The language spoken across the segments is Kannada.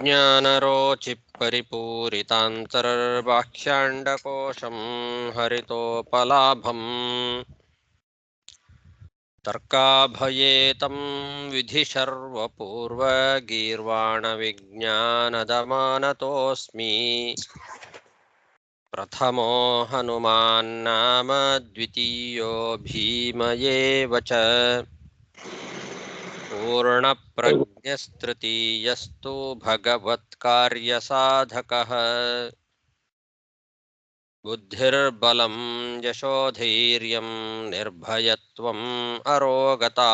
विज्ञानरोचिपरिपूरितान्तर्बाह्याण्डकोशं हरितोपलाभम् तर्काभयेतं विधिशर्वपूर्वगीर्वाणविज्ञानदमानतोऽस्मि प्रथमो हनुमान्नाम द्वितीयो भीमयेव च पूर्णप्रज्ञस्तृतीयस्तु भगवत्कार्यसाधकः बुद्धिर्बलं यशोधैर्यं निर्भयत्वम् अरोगता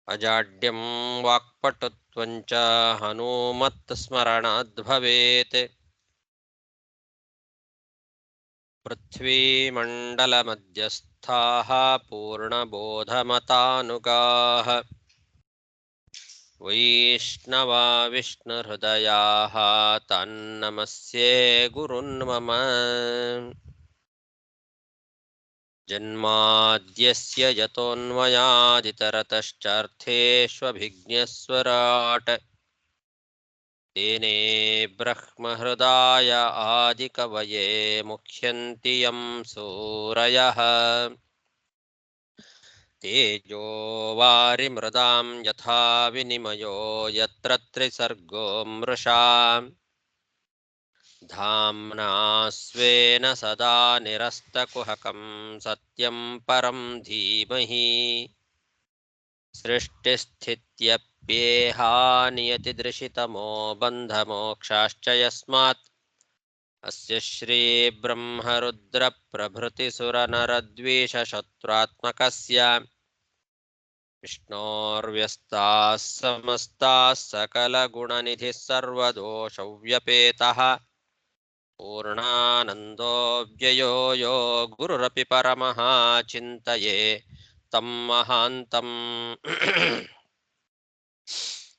अजाड्यं वाक्पटुत्वं च हनूमत्स्मरणाद्भवेत् पृथ्वीमण्डलमध्यस्थाः पूर्णबोधमतानुगाः वैष्णवा विष्णुहृदयाः तन्नमस्ये गुरुन्मम जन्माद्यस्य यतोऽन्वयादितरतश्चार्थेष्वभिज्ञस्वराट् तेने ब्रह्महृदाय आदिकवये मुह्यन्ति यं सूरयः तेजो वारिमृदां यथा विनिमयो यत्र त्रिसर्गो मृषा धाम्ना स्वेन सदा निरस्तकुहकं सत्यं परं धीमहि सृष्टिस्थित्यप्येहानियतिदृशितमो बन्धमोक्षाश्च यस्मात् अस्य श्रीब्रह्मरुद्रप्रभृतिसुरनरद्वीषशत्रुत्मकस्य विष्णोर्व्यस्ताः समस्ताः सकलगुणनिधिः सर्वदोषव्यपेतः पूर्णानन्दो व्ययो यो गुरुरपि परमः चिन्तये तं महान्तम्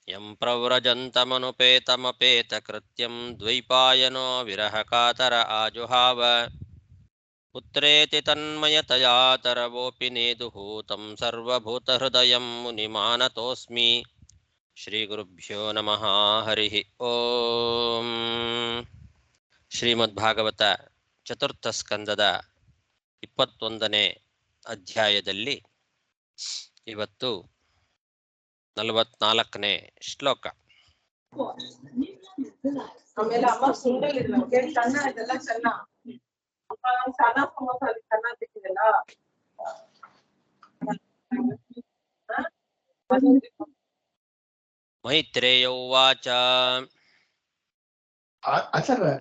यं प्रव्रजन्तमनुपेतमपेतकृत्यं द्वैपायनो विरहकातर आजुहाव पुत्रेति तन्मयतया तरवोऽपि नेदुः तं सर्वभूतहृदयं मुनिमानतोऽस्मि श्रीगुरुभ्यो नमः हरिः ओम् ಶ್ರೀಮದ್ಭಾಗವತ ಚತುರ್ಥ ಸ್ಕಂದದ 21ನೇ ಅಧ್ಯಾಯದಲ್ಲಿ ಇವತ್ತು 44ನೇ ಶ್ಲೋಕ. ಮೈತ್ರೇಯ ಉವಾಚ ಆಚಾರ್ಯ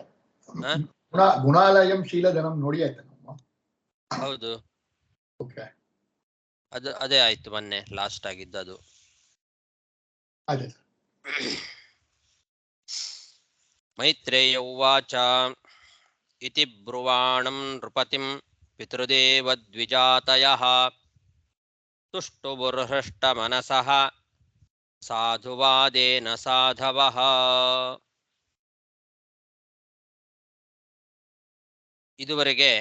ಗುಣಾಲಯಂ ಶೀಲಧನಂ ನೋಡಿ ಆಯ್ತಾ? ಹೌದು, ಅದೇ ಆಯ್ತು, ಮೊನ್ನೆ ಲಾಸ್ಟ್ ಆಗಿದ್ದದು. ಮೈತ್ರೇಯ ಉವಾಚ ಇತಿ ಬ್ರುವಾಣಂ ನೃಪತಿಂ ಪಿತೃದೇವದ್ವಿಜಾತಯಃ ತುಷ್ಟುಬುರ್ಹೃಷ್ಟಮನಸಃ ಸಾಧುವಾದೇನ ಸಾಧವಃ. ಇದುವರೆಗೆ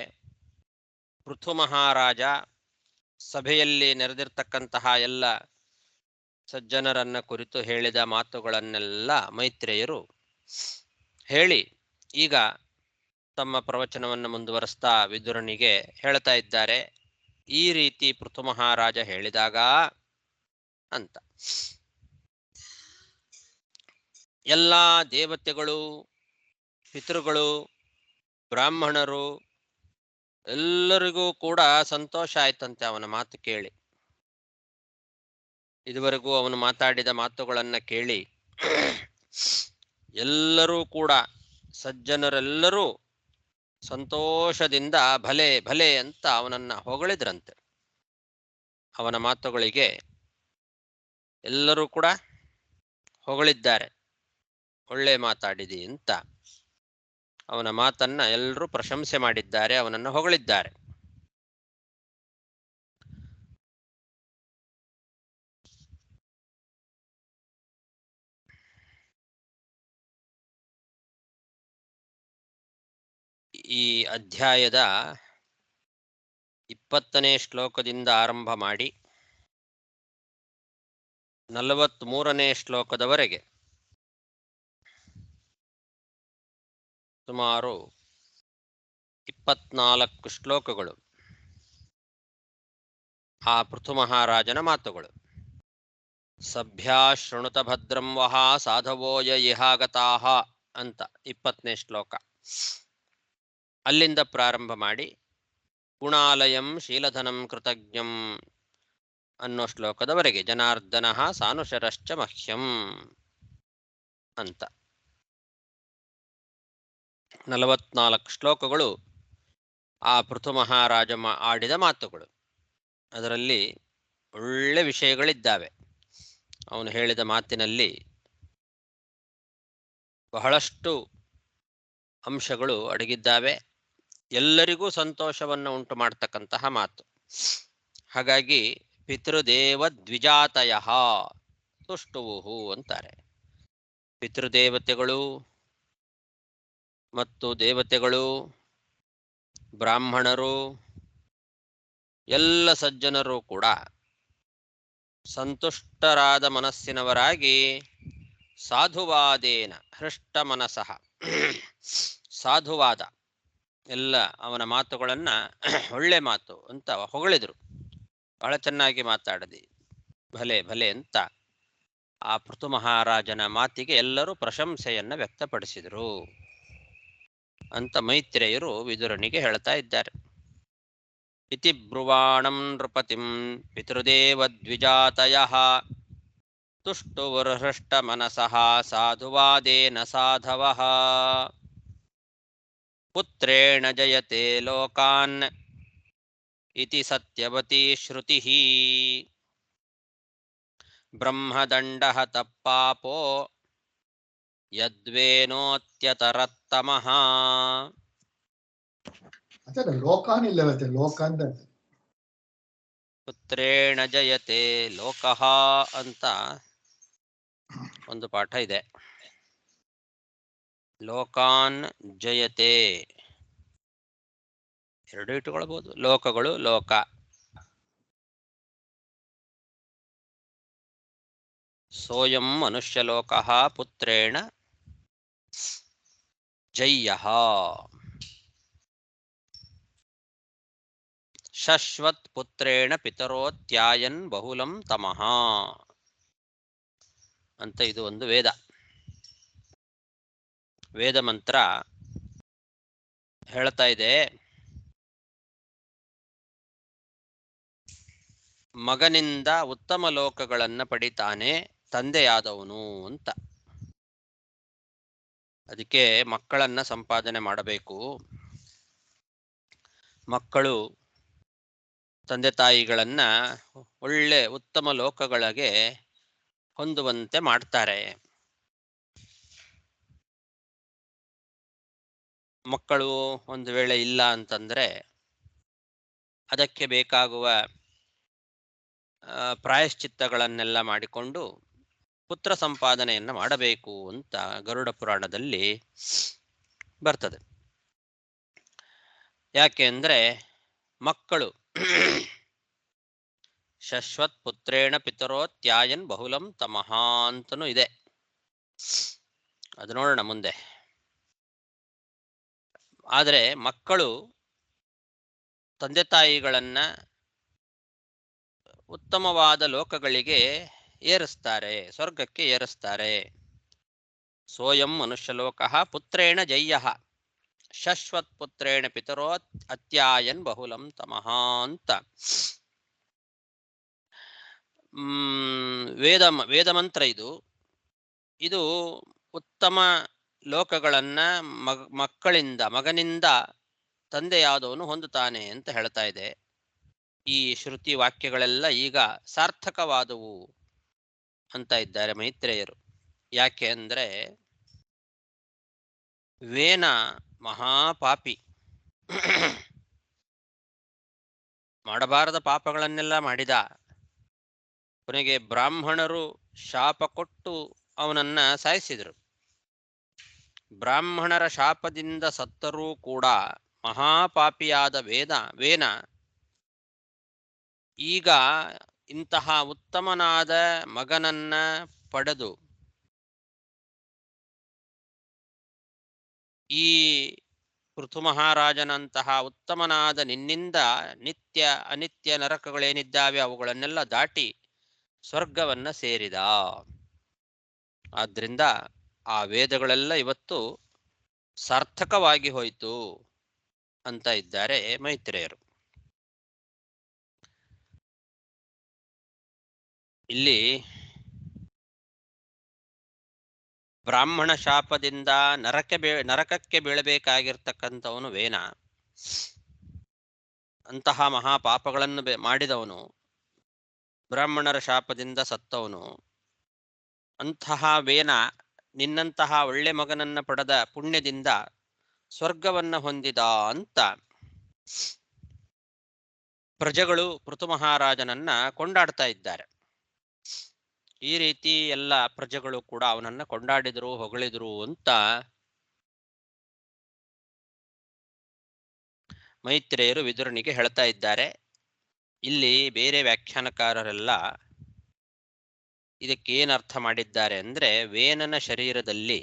ಪೃಥು ಮಹಾರಾಜ ಸಭೆಯಲ್ಲಿ ನೆರೆದಿರ್ತಕ್ಕಂತಹ ಎಲ್ಲ ಸಜ್ಜನರನ್ನ ಕುರಿತು ಹೇಳಿದ ಮಾತುಗಳನ್ನೆಲ್ಲ ಮೈತ್ರೇಯರು ಹೇಳಿ ಈಗ ತಮ್ಮ ಪ್ರವಚನವನ್ನು ಮುಂದುವರಿಸ್ತಾ ವಿದುರನಿಗೆ ಹೇಳ್ತಾ ಇದ್ದಾರೆ. ಈ ರೀತಿ ಪೃಥು ಮಹಾರಾಜ ಹೇಳಿದಾಗ ಅಂತ ಎಲ್ಲ ದೇವತೆಗಳು, ಪಿತೃಗಳು, ಬ್ರಾಹ್ಮಣರು ಎಲ್ಲರಿಗೂ ಕೂಡ ಸಂತೋಷ ಆಯ್ತಂತೆ ಅವನ ಮಾತು ಕೇಳಿ. ಇದುವರೆಗೂ ಅವನು ಮಾತಾಡಿದ ಮಾತುಗಳನ್ನ ಕೇಳಿ ಎಲ್ಲರೂ ಕೂಡ ಸಜ್ಜನರೆಲ್ಲರೂ ಸಂತೋಷದಿಂದ ಭಲೆ ಭಲೆ ಅಂತ ಅವನನ್ನ ಹೊಗಳಿದ್ರಂತೆ. ಅವನ ಮಾತುಗಳಿಗೆ ಎಲ್ಲರೂ ಕೂಡ ಹೊಗಳಿದ್ದಾರೆ, ಒಳ್ಳೆ ಮಾತಾಡಿದಿ ಅಂತ. ಅವನ ಮಾತನ್ನ ಎಲ್ಲರೂ ಪ್ರಶಂಸೆ ಮಾಡಿದ್ದಾರೆ, ಅವನನ್ನು ಹೊಗಳಿದ್ದಾರೆ. ಈ ಅಧ್ಯಾಯದ 20ನೇ ಶ್ಲೋಕದಿಂದ ಆರಂಭ ಮಾಡಿ 43ನೇ ಶ್ಲೋಕದವರೆಗೆ ಸುಮಾರು 24 ಶ್ಲೋಕಗಳು ಆ ಪೃಥು ಮಹಾರಾಜನ ಮಾತುಗಳು. ಸಭ್ಯಾ ಶೃಣುತ ಭದ್ರಂ ವಹ ಸಾಧವೋ ಇಹಾಗತಾಹ ಅಂತ 20ನೇ ಶ್ಲೋಕ. ಅಲ್ಲಿಂದ ಪ್ರಾರಂಭ ಮಾಡಿ ಗುಣಾಲಯಂ ಶೀಲಧನಂ ಕೃತಜ್ಞಂ ಅನ್ನೋ ಶ್ಲೋಕದವರೆಗೆ ಜನಾರ್ದನ ಸಾನುಶರಶ್ಚ ಮಹ್ಯಂ ಅಂತ 44 ಶ್ಲೋಕಗಳು ಆ ಪೃಥು ಮಹಾರಾಜ ಆಡಿದ ಮಾತುಗಳು. ಅದರಲ್ಲಿ ಒಳ್ಳೆ ವಿಷಯಗಳಿದ್ದಾವೆ. ಅವನು ಹೇಳಿದ ಮಾತಿನಲ್ಲಿ ಬಹಳಷ್ಟು ಅಂಶಗಳು ಅಡಗಿದ್ದಾವೆ. ಎಲ್ಲರಿಗೂ ಸಂತೋಷವನ್ನು ಉಂಟು ಮಾಡ್ತಕ್ಕಂತಹ ಮಾತು. ಹಾಗಾಗಿ ಪಿತೃದೇವ ದ್ವಿಜಾತಯ ತುಷ್ಟುವು ಅಂತಾರೆ. ಪಿತೃದೇವತೆಗಳು ಮತ್ತು ದೇವತೆಗಳು, ಬ್ರಾಹ್ಮಣರು, ಎಲ್ಲ ಸಜ್ಜನರು ಕೂಡ ಸಂತುಷ್ಟರಾದ ಮನಸ್ಸಿನವರಾಗಿ ಸಾಧುವಾದೇನ ಹೃಷ್ಟ ಮನಸಃ, ಸಾಧುವಾದ ಎಲ್ಲ ಅವನ ಮಾತುಗಳನ್ನ ಒಳ್ಳೆ ಮಾತು ಅಂತ ಹೊಗಳಿದ್ರು. ಬಹಳ ಚೆನ್ನಾಗಿ ಮಾತಾಡದಿ, ಭಲೆ ಭಲೆ ಅಂತ ಆ ಪೃಥು ಮಹಾರಾಜನ ಮಾತಿಗೆ ಎಲ್ಲರೂ ಪ್ರಶಂಸೆಯನ್ನ ವ್ಯಕ್ತಪಡಿಸಿದರು ಅಂತ ಮೈತ್ರೇಯರು ವಿದುರನಿಗೆ ಹೇಳ್ತಾ ಇದ್ದಾರೆ. ಇತಿ ಬ್ರುವಾಣಂ ನೃಪತಿಂ ಪಿತೃದೇವ ದ್ವಿಜಾತಯಃ ತುಷ್ಟುರ್ಹೃಷ್ಟ ಮನಸಃ ಸಾಧುವಾದೇನ ಸಾಧವಃ ಪುತ್ರೇಣ ಜಯತೆ ಲೋಕಾನ್ ಇತಿ ಸತ್ಯವತಿ ಶ್ರುತಿಃ ಬ್ರಹ್ಮದಂಡಃ ತಪ್ಪಾಪೋ ಯದ್ವೇನೋತ್ಯತರತ್ತಮಃ. ಲೋಕಾನ್ ಇಲ್ಲ ಲೋಕಾಂತ ಪುತ್ರೇಣ ಜಯತೆ ಲೋಕಃ ಅಂತ ಒಂದು ಪಾಠ ಇದೆ. ಲೋಕಾನ್ ಜಯತೆ ಎರಡು ಇಟ್ಟುಕೊಳ್ಬಹುದು. ಲೋಕಗಳು, ಲೋಕ. ಸೋಯಂ ಮನುಷ್ಯಲೋಕಃ ಪುತ್ರೇಣ ಜಯ್ಯಃ ಶಶ್ವತ್ ಪುತ್ರೇಣ ಪಿತರೋತ್ಯಾಯನ್ ಬಹುಲಂ ತಮಃ ಅಂತ ಇದು ಒಂದು ವೇದ. ವೇದ ಮಂತ್ರ ಹೇಳ್ತಾ ಇದೆ, ಮಗನಿಂದ ಉತ್ತಮ ಲೋಕಗಳನ್ನ ಪಡಿತಾನೆ ತಂದೆಯಾದವನು ಅಂತ. ಅದಕ್ಕೆ ಮಕ್ಕಳನ್ನ ಸಂಪಾದನೆ ಮಾಡಬೇಕು. ಮಕ್ಕಳು ತಂದೆ ತಾಯಿಗಳನ್ನ ಒಳ್ಳೆ ಉತ್ತಮ ಲೋಕಗಳಿಗೆ ಹೊಂದುವಂತೆ ಮಾಡ್ತಾರೆ. ಮಕ್ಕಳು ಒಂದು ವೇಳೆ ಇಲ್ಲ ಅಂತಂದ್ರೆ ಅದಕ್ಕೆ ಬೇಕಾಗುವ ಪ್ರಾಯಶ್ಚಿತ್ತಗಳನ್ನೆಲ್ಲ ಮಾಡಿಕೊಂಡು ಪುತ್ರ ಸಂಪಾದನೆಯನ್ನ ಮಾಡಬೇಕು ಅಂತ ಗರುಡ ಪುರಾಣದಲ್ಲಿ ಬರ್ತದೆ. ಯಾಕೆ ಅಂದ್ರೆ ಮಕ್ಕಳು ಶಶ್ವತ್ ಪುತ್ರೇಣ ಪಿತರೋತ್ಯಾಯನ್ ಬಹುಲಂ ತಮಃ ಅಂತನೂ ಇದೆ. ಅದು ನೋಡೋಣ ಮುಂದೆ. ಆದರೆ ಮಕ್ಕಳು ತಂದೆ ತಾಯಿಗಳನ್ನ ಉತ್ತಮವಾದ ಲೋಕಗಳಿಗೆ ಏರಿಸ್ತಾರೆ, ಸ್ವರ್ಗಕ್ಕೆ ಏರಿಸ್ತಾರೆ. ಸೋಯಂ ಮನುಷ್ಯಲೋಕಃ ಪುತ್ರೇಣ ಜಯ್ಯಃ ಶಶ್ವತ್ ಪುತ್ರೇಣ ಪಿತರೋ ಅತ್ಯಾಯನ್ ಬಹುಲಂ ತಮಃ ಅಂತ ವೇದ ಮಂತ್ರ ಇದು. ಇದು ಉತ್ತಮ ಲೋಕಗಳನ್ನ ಮಕ್ಕಳಿಂದ, ಮಗನಿಂದ ತಂದೆಯಾದವನು ಹೊಂದುತ್ತಾನೆ ಅಂತ ಹೇಳ್ತಾ ಇದೆ. ಈ ಶ್ರುತಿ ವಾಕ್ಯಗಳೆಲ್ಲ ಈಗ ಸಾರ್ಥಕವಾದವು ಅಂತ ಇದ್ದಾರೆ ಮೈತ್ರೇಯರು. ಯಾಕೆ ಅಂದ್ರೆ ವೇನ ಮಹಾಪಾಪಿ, ಮಾಡಬಾರದ ಪಾಪಗಳನ್ನೆಲ್ಲ ಮಾಡಿದ. ಕೊನೆಗೆ ಬ್ರಾಹ್ಮಣರು ಶಾಪ ಕೊಟ್ಟು ಅವನನ್ನ ಸಾಯಿಸಿದರು. ಬ್ರಾಹ್ಮಣರ ಶಾಪದಿಂದ ಸತ್ತರೂ ಕೂಡ ಮಹಾಪಾಪಿಯಾದ ವೇನ ಈಗ ಇಂತಹ ಉತ್ತಮನಾದ ಮಗನನ್ನ ಪಡೆದು ಈ ಪೃಥು ಮಹಾರಾಜನಂತಹ ಉತ್ತಮನಾದ ನಿನ್ನಿಂದ ನಿತ್ಯ ಅನಿತ್ಯ ನರಕಗಳೇನಿದ್ದಾವೆ ಅವುಗಳನ್ನೆಲ್ಲ ದಾಟಿ ಸ್ವರ್ಗವನ್ನ ಸೇರಿದ. ಆದ್ರಿಂದ ಆ ವೇದಗಳೆಲ್ಲ ಇವತ್ತು ಸಾರ್ಥಕವಾಗಿ ಹೋಯಿತು ಅಂತ ಇದ್ದಾರೆ ಮೈತ್ರೇಯರು. ಇಲ್ಲಿ ಬ್ರಾಹ್ಮಣ ಶಾಪದಿಂದ ನರಕಕ್ಕೆ ಬೀಳಬೇಕಾಗಿರ್ತಕ್ಕಂಥವನು ವೇನ. ಅಂತಹ ಮಹಾಪಾಪಗಳನ್ನು ಮಾಡಿದವನು, ಬ್ರಾಹ್ಮಣರ ಶಾಪದಿಂದ ಸತ್ತವನು. ಅಂತಹ ವೇನ ನಿನ್ನಂತಹ ಒಳ್ಳೆ ಮಗನನ್ನ ಪಡೆದ ಪುಣ್ಯದಿಂದ ಸ್ವರ್ಗವನ್ನ ಹೊಂದಿದ ಅಂತ ಪ್ರಜೆಗಳು ಪೃಥು ಮಹಾರಾಜನನ್ನ ಕೊಂಡಾಡ್ತಾ ಇದ್ದಾರೆ. ಈ ರೀತಿ ಎಲ್ಲ ಪ್ರಜೆಗಳು ಕೂಡ ಅವನನ್ನ ಕೊಂಡಾಡಿದ್ರು, ಹೊಗಳಿದ್ರು ಅಂತ ಮೈತ್ರೇಯರು ವಿದುರನಿಗೆ ಹೇಳ್ತಾ ಇದ್ದಾರೆ. ಇಲ್ಲಿ ಬೇರೆ ವ್ಯಾಖ್ಯಾನಕಾರರೆಲ್ಲ ಇದಕ್ಕೇನು ಅರ್ಥ ಮಾಡಿದ್ದಾರೆ ಅಂದ್ರೆ, ವೇನನ ಶರೀರದಲ್ಲಿ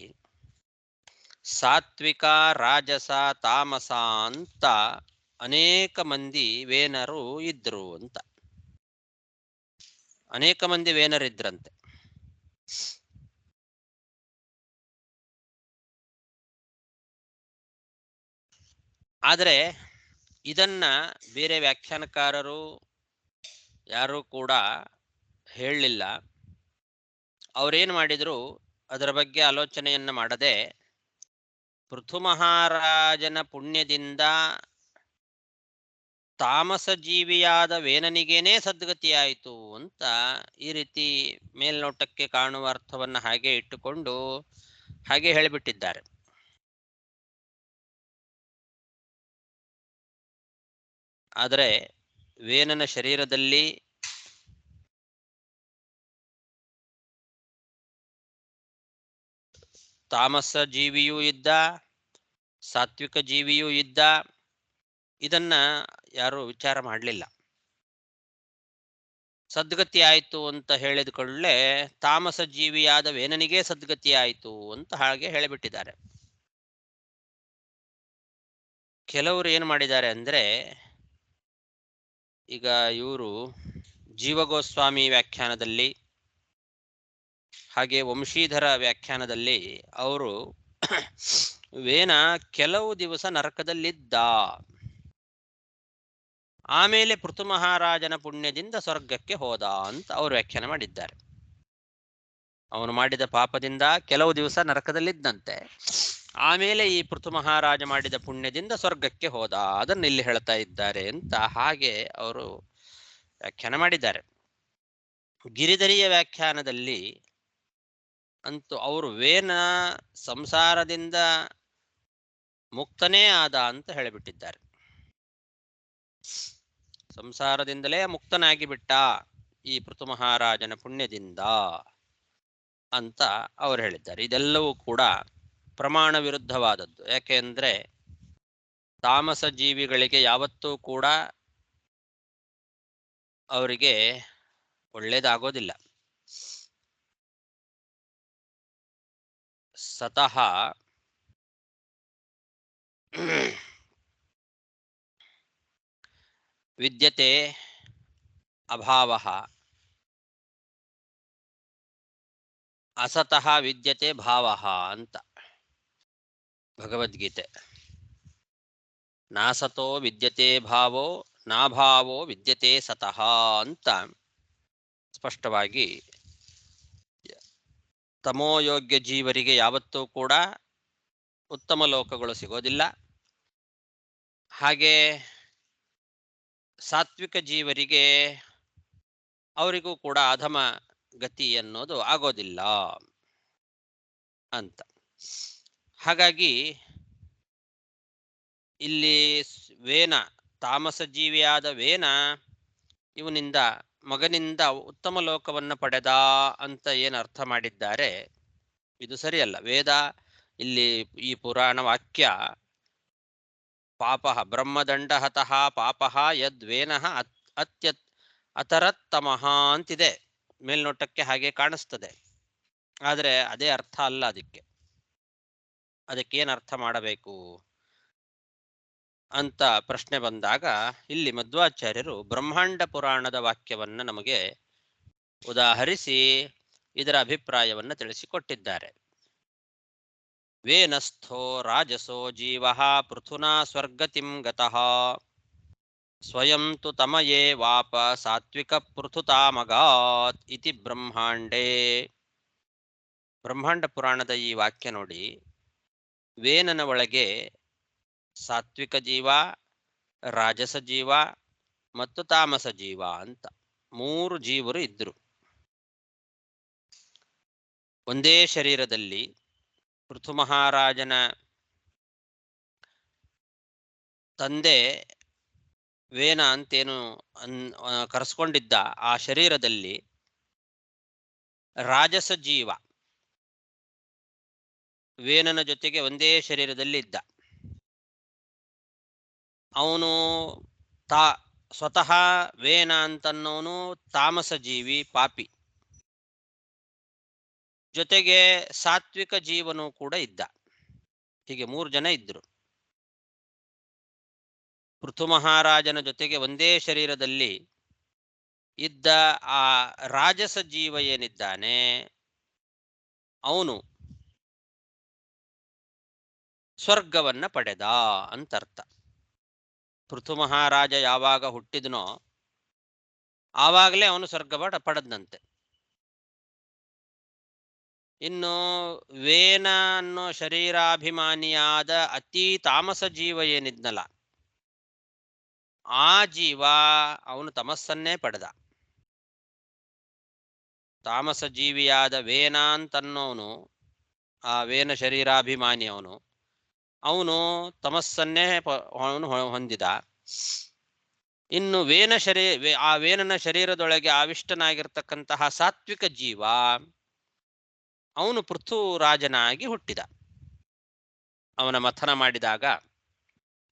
ಸಾತ್ವಿಕ, ರಾಜಸ, ತಾಮಸ ಅಂತ ಅನೇಕ ಮಂದಿ ವೇನರು ಇದ್ರು ಅಂತ. ಅನೇಕ ಮಂದಿ ವೇನರಿದ್ರಂತೆ. ಆದರೆ ಇದನ್ನ ಬೇರೆ ವ್ಯಾಖ್ಯಾನಕಾರರು ಯಾರೂ ಕೂಡ ಹೇಳಲಿಲ್ಲ. ಅವರೇನು ಮಾಡಿದ್ರು, ಅದರ ಬಗ್ಗೆ ಆಲೋಚನೆಯನ್ನ ಮಾಡದೆ ಪೃಥು ಮಹಾರಾಜನ ಪುಣ್ಯದಿಂದ ತಾಮಸ ಜೀವಿಯಾದ ವೇನನಿಗೇನೇ ಸದ್ಗತಿಯಾಯಿತು ಅಂತ ಈ ರೀತಿ ಮೇಲ್ನೋಟಕ್ಕೆ ಕಾಣುವ ಅರ್ಥವನ್ನ ಹಾಗೆ ಇಟ್ಟುಕೊಂಡು ಹಾಗೆ ಹೇಳಿಬಿಟ್ಟಿದ್ದಾರೆ. ಆದರೆ ವೇನನ ಶರೀರದಲ್ಲಿ ತಾಮಸ ಜೀವಿಯೂ ಇದ್ದ, ಸಾತ್ವಿಕ ಜೀವಿಯೂ ಇದ್ದ. ಇದನ್ನ ಯಾರು ವಿಚಾರ ಮಾಡಲಿಲ್ಲ. ಸದ್ಗತಿ ಆಯಿತು ಅಂತ ಹೇಳಿದ ಕೂಡಲೇ ತಾಮಸ ಜೀವಿಯಾದ ವೇನನಿಗೆ ಸದ್ಗತಿ ಆಯಿತು ಅಂತ ಹಾಗೆ ಹೇಳಿಬಿಟ್ಟಿದ್ದಾರೆ. ಕೆಲವರು ಏನು ಮಾಡಿದ್ದಾರೆ ಅಂದ್ರೆ, ಈಗ ಇವರು ಜೀವಗೋಸ್ವಾಮಿ ವ್ಯಾಖ್ಯಾನದಲ್ಲಿ ಹಾಗೆ ವಂಶೀಧರ ವ್ಯಾಖ್ಯಾನದಲ್ಲಿ ಅವರು ವೇನ ಕೆಲವು ದಿವಸ ನರಕದಲ್ಲಿದ್ದ, ಆಮೇಲೆ ಪೃಥು ಮಹಾರಾಜನ ಪುಣ್ಯದಿಂದ ಸ್ವರ್ಗಕ್ಕೆ ಹೋದ ಅಂತ ಅವರು ವ್ಯಾಖ್ಯಾನ ಮಾಡಿದ್ದಾರೆ. ಅವನು ಮಾಡಿದ ಪಾಪದಿಂದ ಕೆಲವು ದಿವಸ ನರಕದಲ್ಲಿದ್ದಂತೆ, ಆಮೇಲೆ ಈ ಪೃಥು ಮಹಾರಾಜ ಮಾಡಿದ ಪುಣ್ಯದಿಂದ ಸ್ವರ್ಗಕ್ಕೆ ಹೋದ, ಅದನ್ನು ಇಲ್ಲಿ ಹೇಳ್ತಾ ಇದ್ದಾರೆ ಅಂತ ಹಾಗೆ ಅವರು ವ್ಯಾಖ್ಯಾನ ಮಾಡಿದ್ದಾರೆ. ಗಿರಿಧರಿಯ ವ್ಯಾಖ್ಯಾನದಲ್ಲಿ ಅಂತೂ ಅವರು ವೇನ ಸಂಸಾರದಿಂದ ಮುಕ್ತನೇ ಆದ ಅಂತ ಹೇಳಿಬಿಟ್ಟಿದ್ದಾರೆ. ಸಂಸಾರದಿಂದಲೇ ಮುಕ್ತನಾಗಿ ಬಿಟ್ಟ ಈ ಪೃಥು ಮಹಾರಾಜನ ಪುಣ್ಯದಿಂದ ಅಂತ ಅವರು ಹೇಳಿದ್ದಾರೆ. ಇದೆಲ್ಲವೂ ಕೂಡ ಪ್ರಮಾಣ ವಿರುದ್ಧವಾದದ್ದು. ಯಾಕೆಂದ್ರೆ ತಾಮಸ ಜೀವಿಗಳಿಗೆ ಯಾವತ್ತೂ ಕೂಡ ಅವರಿಗೆ ಒಳ್ಳೇದಾಗೋದಿಲ್ಲ. ಸತಃ ವಿದ್ಯತೆ ಅಭಾವಃ ಅಸತಃ ವಿದ್ಯತೆ ಭಾವಃ ಅಂತ ಭಗವದ್ಗೀತೆ. ನಾಸತೋ ವಿದ್ಯತೆ ಭಾವೋ ನಾಭಾವೋ ವಿದ್ಯತೆ ಸತಃ ಅಂತ ಸ್ಪಷ್ಟವಾಗಿ ತಮೋಯೋಗ್ಯ ಜೀವರಿಗೆ ಯಾವತ್ತೂ ಕೂಡ ಉತ್ತಮ ಲೋಕಗಳು ಸಿಗೋದಿಲ್ಲ. ಹಾಗೆ ಸಾತ್ವಿಕ ಜೀವರಿಗೆ ಅವರಿಗೂ ಕೂಡ ಅಧಮ ಗತಿ ಅನ್ನೋದು ಆಗೋದಿಲ್ಲ ಅಂತ. ಹಾಗಾಗಿ ಇಲ್ಲಿ ವೇನ ತಾಮಸ ಜೀವಿಯಾದ ವೇನ ಇವನಿಂದ ಮಗನಿಂದ ಉತ್ತಮ ಲೋಕವನ್ನು ಪಡೆದ ಅಂತ ಏನು ಅರ್ಥ ಮಾಡಿದ್ದಾರೆ, ಇದು ಸರಿಯಲ್ಲ. ವೇದ ಇಲ್ಲಿ ಈ ಪುರಾಣ ವಾಕ್ಯ ಪಾಪಃ ಬ್ರಹ್ಮದಂಡ ಹತಃ ಪಾಪಃ ಯದ್ವೇನಃ ಅತರತ್ತಮಃ ಅಂತಿದೆ. ಮೇಲ್ನೋಟಕ್ಕೆ ಹಾಗೆ ಕಾಣಿಸ್ತದೆ, ಆದರೆ ಅದೇ ಅರ್ಥ ಅಲ್ಲ ಅದಕ್ಕೆ. ಅದಕ್ಕೇನು ಅರ್ಥ ಮಾಡಬೇಕು ಅಂತ ಪ್ರಶ್ನೆ ಬಂದಾಗ ಇಲ್ಲಿ ಮಧ್ವಾಚಾರ್ಯರು ಬ್ರಹ್ಮಾಂಡ ಪುರಾಣದ ವಾಕ್ಯವನ್ನು ನಮಗೆ ಉದಾಹರಿಸಿ ಇದರ ಅಭಿಪ್ರಾಯವನ್ನು ತಿಳಿಸಿಕೊಟ್ಟಿದ್ದಾರೆ. ವೇನಸ್ಥೋ ರಾಜಸೋ ಜೀವಃ ಪೃಥುನಾ ಸ್ವರ್ಗತಿಂ ಗತಃ ಸ್ವಯಂ ತು ತಮಯೇ ವಾಪ ಸಾತ್ವಿಕ ಪೃಥುತಾಮಗಾತ್ ಇತಿ ಬ್ರಹ್ಮಾಂಡೇ. ಬ್ರಹ್ಮಾಂಡ ಪುರಾಣದ ಈ ವಾಕ್ಯ ನೋಡಿ, ವೇನನ ಒಳಗೆ ಸಾತ್ವಿಕ ಜೀವ, ರಾಜಸ ಜೀವ ಮತ್ತು ತಾಮಸ ಜೀವ ಅಂತ 3 ಜೀವರು ಇದ್ದರು. ಒಂದೇ ಶರೀರದಲ್ಲಿ ಪೃಥು ಮಹಾರಾಜನ ತಂದೆ ವೇನ ಅಂತೇನು ಕರೆಸ್ಕೊಂಡಿದ್ದ ಆ ಶರೀರದಲ್ಲಿ ರಾಜಸ ಜೀವ ವೇನನ ಜೊತೆಗೆ ಒಂದೇ ಶರೀರದಲ್ಲಿ ಇದ್ದ. ಅವನು ಸ್ವತಃ ವೇನ ಅಂತನ್ನೋನು ತಾಮಸ ಜೀವಿ, ಪಾಪಿ. ಜೊತೆಗೆ ಸಾತ್ವಿಕ ಜೀವನು ಕೂಡ ಇದ್ದ. ಹೀಗೆ 3 ಜನ ಇದ್ರು. ಪೃಥು ಮಹಾರಾಜನ ಜೊತೆಗೆ ಒಂದೇ ಶರೀರದಲ್ಲಿ ಇದ್ದ ಆ ರಾಜಸ ಜೀವ ಏನಿದ್ದಾನೆ ಅವನು ಸ್ವರ್ಗವನ್ನ ಪಡೆದ ಅಂತರ್ಥ. ಪೃಥು ಮಹಾರಾಜ ಯಾವಾಗ ಹುಟ್ಟಿದನೋ ಆವಾಗಲೇ ಅವನು ಸ್ವರ್ಗ ಪಡೆದಂತೆ. ಇನ್ನು ವೇನ ಅನ್ನೋ ಶರೀರಾಭಿಮಾನಿಯಾದ ಅತಿ ತಾಮಸ ಜೀವ ಏನಿದ್ನಲ್ಲ, ಆ ಜೀವ ಅವನು ತಮಸ್ಸನ್ನೇ ಪಡೆದ. ತಾಮಸ ಜೀವಿಯಾದ ವೇನ ಅಂತನ್ನೋನು, ಆ ವೇನ ಶರೀರಾಭಿಮಾನಿ ಅವನು ತಮಸ್ಸನ್ನೇ ಅವನು ಹೊಂದಿದ. ಇನ್ನು ಆ ವೇನನ ಶರೀರದೊಳಗೆ ಆವಿಷ್ಟನಾಗಿರ್ತಕ್ಕಂತಹ ಸಾತ್ವಿಕ ಜೀವ ಅವನು ಪೃಥು ರಾಜನಾಗಿ ಹುಟ್ಟಿದ. ಅವನ ಮಥನ ಮಾಡಿದಾಗ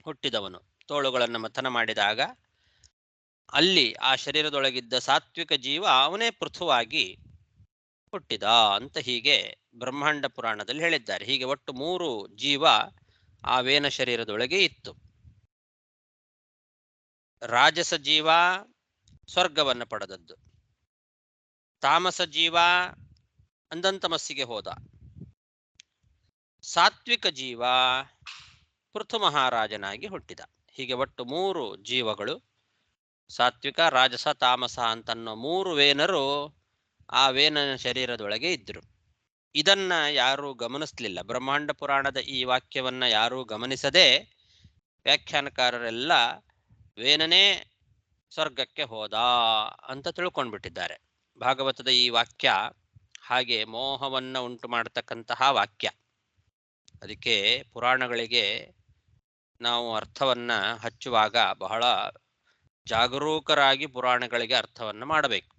ಹುಟ್ಟಿದವನು, ತೋಳುಗಳನ್ನು ಮಥನ ಮಾಡಿದಾಗ ಅಲ್ಲಿ ಆ ಶರೀರದೊಳಗಿದ್ದ ಸಾತ್ವಿಕ ಜೀವ ಅವನೇ ಪೃಥುವಾಗಿ ಹುಟ್ಟಿದ ಅಂತ ಹೀಗೆ ಬ್ರಹ್ಮಾಂಡ ಪುರಾಣದಲ್ಲಿ ಹೇಳಿದ್ದಾರೆ. ಹೀಗೆ ಒಟ್ಟು 3 ಜೀವ ಆ ವೇನ ಶರೀರದೊಳಗೆ ಇತ್ತು. ರಾಜಸ ಜೀವ ಸ್ವರ್ಗವನ್ನು ಪಡೆದದ್ದು, ತಾಮಸ ಜೀವ ಅಂದಂತಮಸ್ಸಿಗೆ ಹೋದ, ಸಾತ್ವಿಕ ಜೀವ ಪೃಥು ಮಹಾರಾಜನಾಗಿ ಹುಟ್ಟಿದ. ಹೀಗೆ ಒಟ್ಟು 3 ಜೀವಗಳು, ಸಾತ್ವಿಕ, ರಾಜಸ, ತಾಮಸ ಅಂತನ್ನೋ 3 ವೇನರು ಆ ವೇನನ ಶರೀರದೊಳಗೆ ಇದ್ದರು. ಇದನ್ನ ಯಾರೂ ಗಮನಿಸ್ಲಿಲ್ಲ. ಬ್ರಹ್ಮಾಂಡ ಪುರಾಣದ ಈ ವಾಕ್ಯವನ್ನ ಯಾರೂ ಗಮನಿಸದೆ ವ್ಯಾಖ್ಯಾನಕಾರರೆಲ್ಲ ವೇನನೇ ಸ್ವರ್ಗಕ್ಕೆ ಹೋದ ಅಂತ ತಿಳ್ಕೊಂಡ್ಬಿಟ್ಟಿದ್ದಾರೆ. ಭಾಗವತದ ಈ ವಾಕ್ಯ ಹಾಗೆ ಮೋಹವನ್ನ ಉಂಟು ಮಾಡತಕ್ಕಂತಹ ವಾಕ್ಯ. ಅದಕ್ಕೆ ಪುರಾಣಗಳಿಗೆ ನಾವು ಅರ್ಥವನ್ನ ಹಚ್ಚುವಾಗ ಬಹಳ ಜಾಗರೂಕರಾಗಿ ಪುರಾಣಗಳಿಗೆ ಅರ್ಥವನ್ನ ಮಾಡಬೇಕು.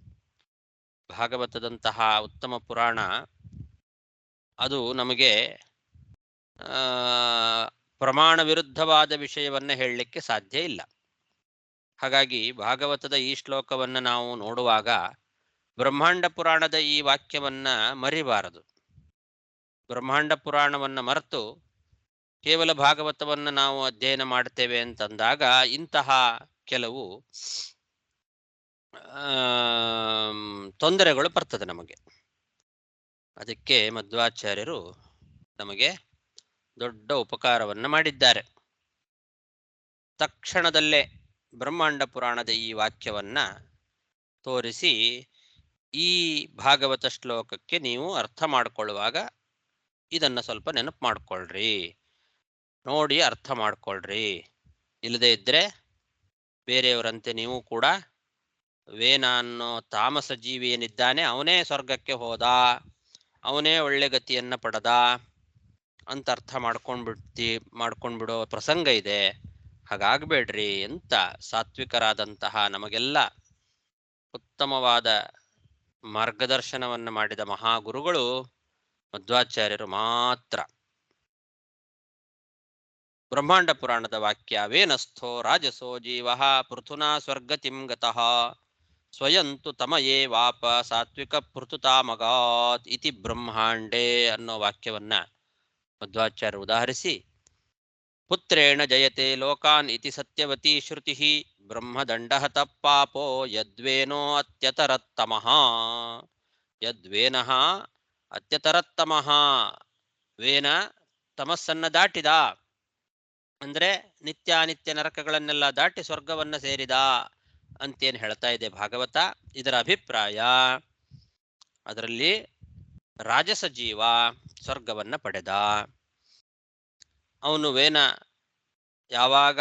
ಭಾಗವತದಂತಹ ಉತ್ತಮ ಪುರಾಣ ಅದು ನಮಗೆ ಪ್ರಮಾಣ ವಿರುದ್ಧವಾದ ವಿಷಯವನ್ನ ಹೇಳಲಿಕ್ಕೆ ಸಾಧ್ಯ ಇಲ್ಲ. ಹಾಗಾಗಿ ಭಾಗವತದ ಈ ಶ್ಲೋಕವನ್ನು ನಾವು ನೋಡುವಾಗ ಬ್ರಹ್ಮಾಂಡ ಪುರಾಣದ ಈ ವಾಕ್ಯವನ್ನ ಮರಿಬಾರದು. ಬ್ರಹ್ಮಾಂಡ ಪುರಾಣವನ್ನ ಮರೆತು ಕೇವಲ ಭಾಗವತವನ್ನು ನಾವು ಅಧ್ಯಯನ ಮಾಡ್ತೇವೆ ಅಂತಂದಾಗ ಇಂತಹ ಕೆಲವು ತೊಂದರೆಗಳು ಬರ್ತದೆ ನಮಗೆ. ಅದಕ್ಕೆ ಮಧ್ವಾಚಾರ್ಯರು ನಮಗೆ ದೊಡ್ಡ ಉಪಕಾರವನ್ನ ಮಾಡಿದ್ದಾರೆ. ತಕ್ಷಣದಲ್ಲೇ ಬ್ರಹ್ಮಾಂಡ ಪುರಾಣದ ಈ ವಾಕ್ಯವನ್ನ ತೋರಿಸಿ ಈ ಭಾಗವತ ಶ್ಲೋಕಕ್ಕೆ ನೀವು ಅರ್ಥ ಮಾಡಿಕೊಳ್ಳುವಾಗ ಇದನ್ನ ಸ್ವಲ್ಪ ನೆನಪು ಮಾಡ್ಕೊಳ್ರಿ, ನೋಡಿ ಅರ್ಥ ಮಾಡ್ಕೊಳ್ರಿ. ಇಲ್ಲದೆ ಇದ್ರೆ ಬೇರೆಯವರಂತೆ ನೀವು ಕೂಡ ವೇನ ಅನ್ನೋ ತಾಮಸ ಜೀವಿ ಏನಿದ್ದಾನೆ ಅವನೇ ಸ್ವರ್ಗಕ್ಕೆ ಹೋದ, ಅವನೇ ಒಳ್ಳೆ ಗತಿಯನ್ನ ಪಡೆದ ಅಂತ ಅರ್ಥ ಮಾಡ್ಕೊಂಡ್ಬಿಡೋ ಪ್ರಸಂಗ ಇದೆ. ಹಾಗಾಗಬೇಡ್ರಿ ಅಂತ ಸಾತ್ವಿಕರಾದಂತಹ ನಮಗೆಲ್ಲ ಉತ್ತಮವಾದ ಮಾರ್ಗದರ್ಶನವನ್ನು ಮಾಡಿದ ಮಹಾಗುರುಗಳು ಮಧ್ವಾಚಾರ್ಯರು ಮಾತ್ರ. ಬ್ರಹ್ಮಾಂಡ ಪುರಾಣದ ವಾಕ್ಯ ವೇನಸ್ಥೋ ರಾಜಸೋ ಜೀವ ಪೃಥುನಾ ಸ್ವರ್ಗತಿಂ ಗತಃ ಸ್ವಯಂತು ತಮಯೇ ವಾಪ ಸಾತ್ವಿಕ ಪೃಥುತಾಮಗಾತ್ ಇತಿ ಬ್ರಹ್ಮಾಂಡೇ ಅನ್ನೋ ವಾಕ್ಯವನ್ನ ಮಧ್ವಾಚಾರ್ಯರು ಉದಾಹರಿಸಿ, ಪುತ್ರೇಣ ಜಯತೆ ಲೋಕಾನ್ ಇತಿ ಸತ್ಯವತಿ ಶ್ರುತಿ ಬ್ರಹ್ಮದಂಡಃ ತಪ್ಪಾಪೋ ಯದ್ವೇನೋ ಅತ್ಯತರತ್ತಮಃ. ಯದ್ವೇನಃ ಅತ್ಯತರತ್ತಮಃ, ವೇನ ತಮಸ್ಸನ್ನ ದಾಟಿದ ಅಂದ್ರೆ ನಿತ್ಯಾನಿತ್ಯ ನರಕಗಳನ್ನೆಲ್ಲ ದಾಟಿ ಸ್ವರ್ಗವನ್ನ ಸೇರಿದ ಅಂತೇನು ಹೇಳ್ತಾ ಇದೆ ಭಾಗವತ. ಇದರ ಅಭಿಪ್ರಾಯ, ಅದರಲ್ಲಿ ರಾಜಸ ಜೀವ ಸ್ವರ್ಗವನ್ನ ಪಡೆದ. ಅವನು ವೇನ ಯಾವಾಗ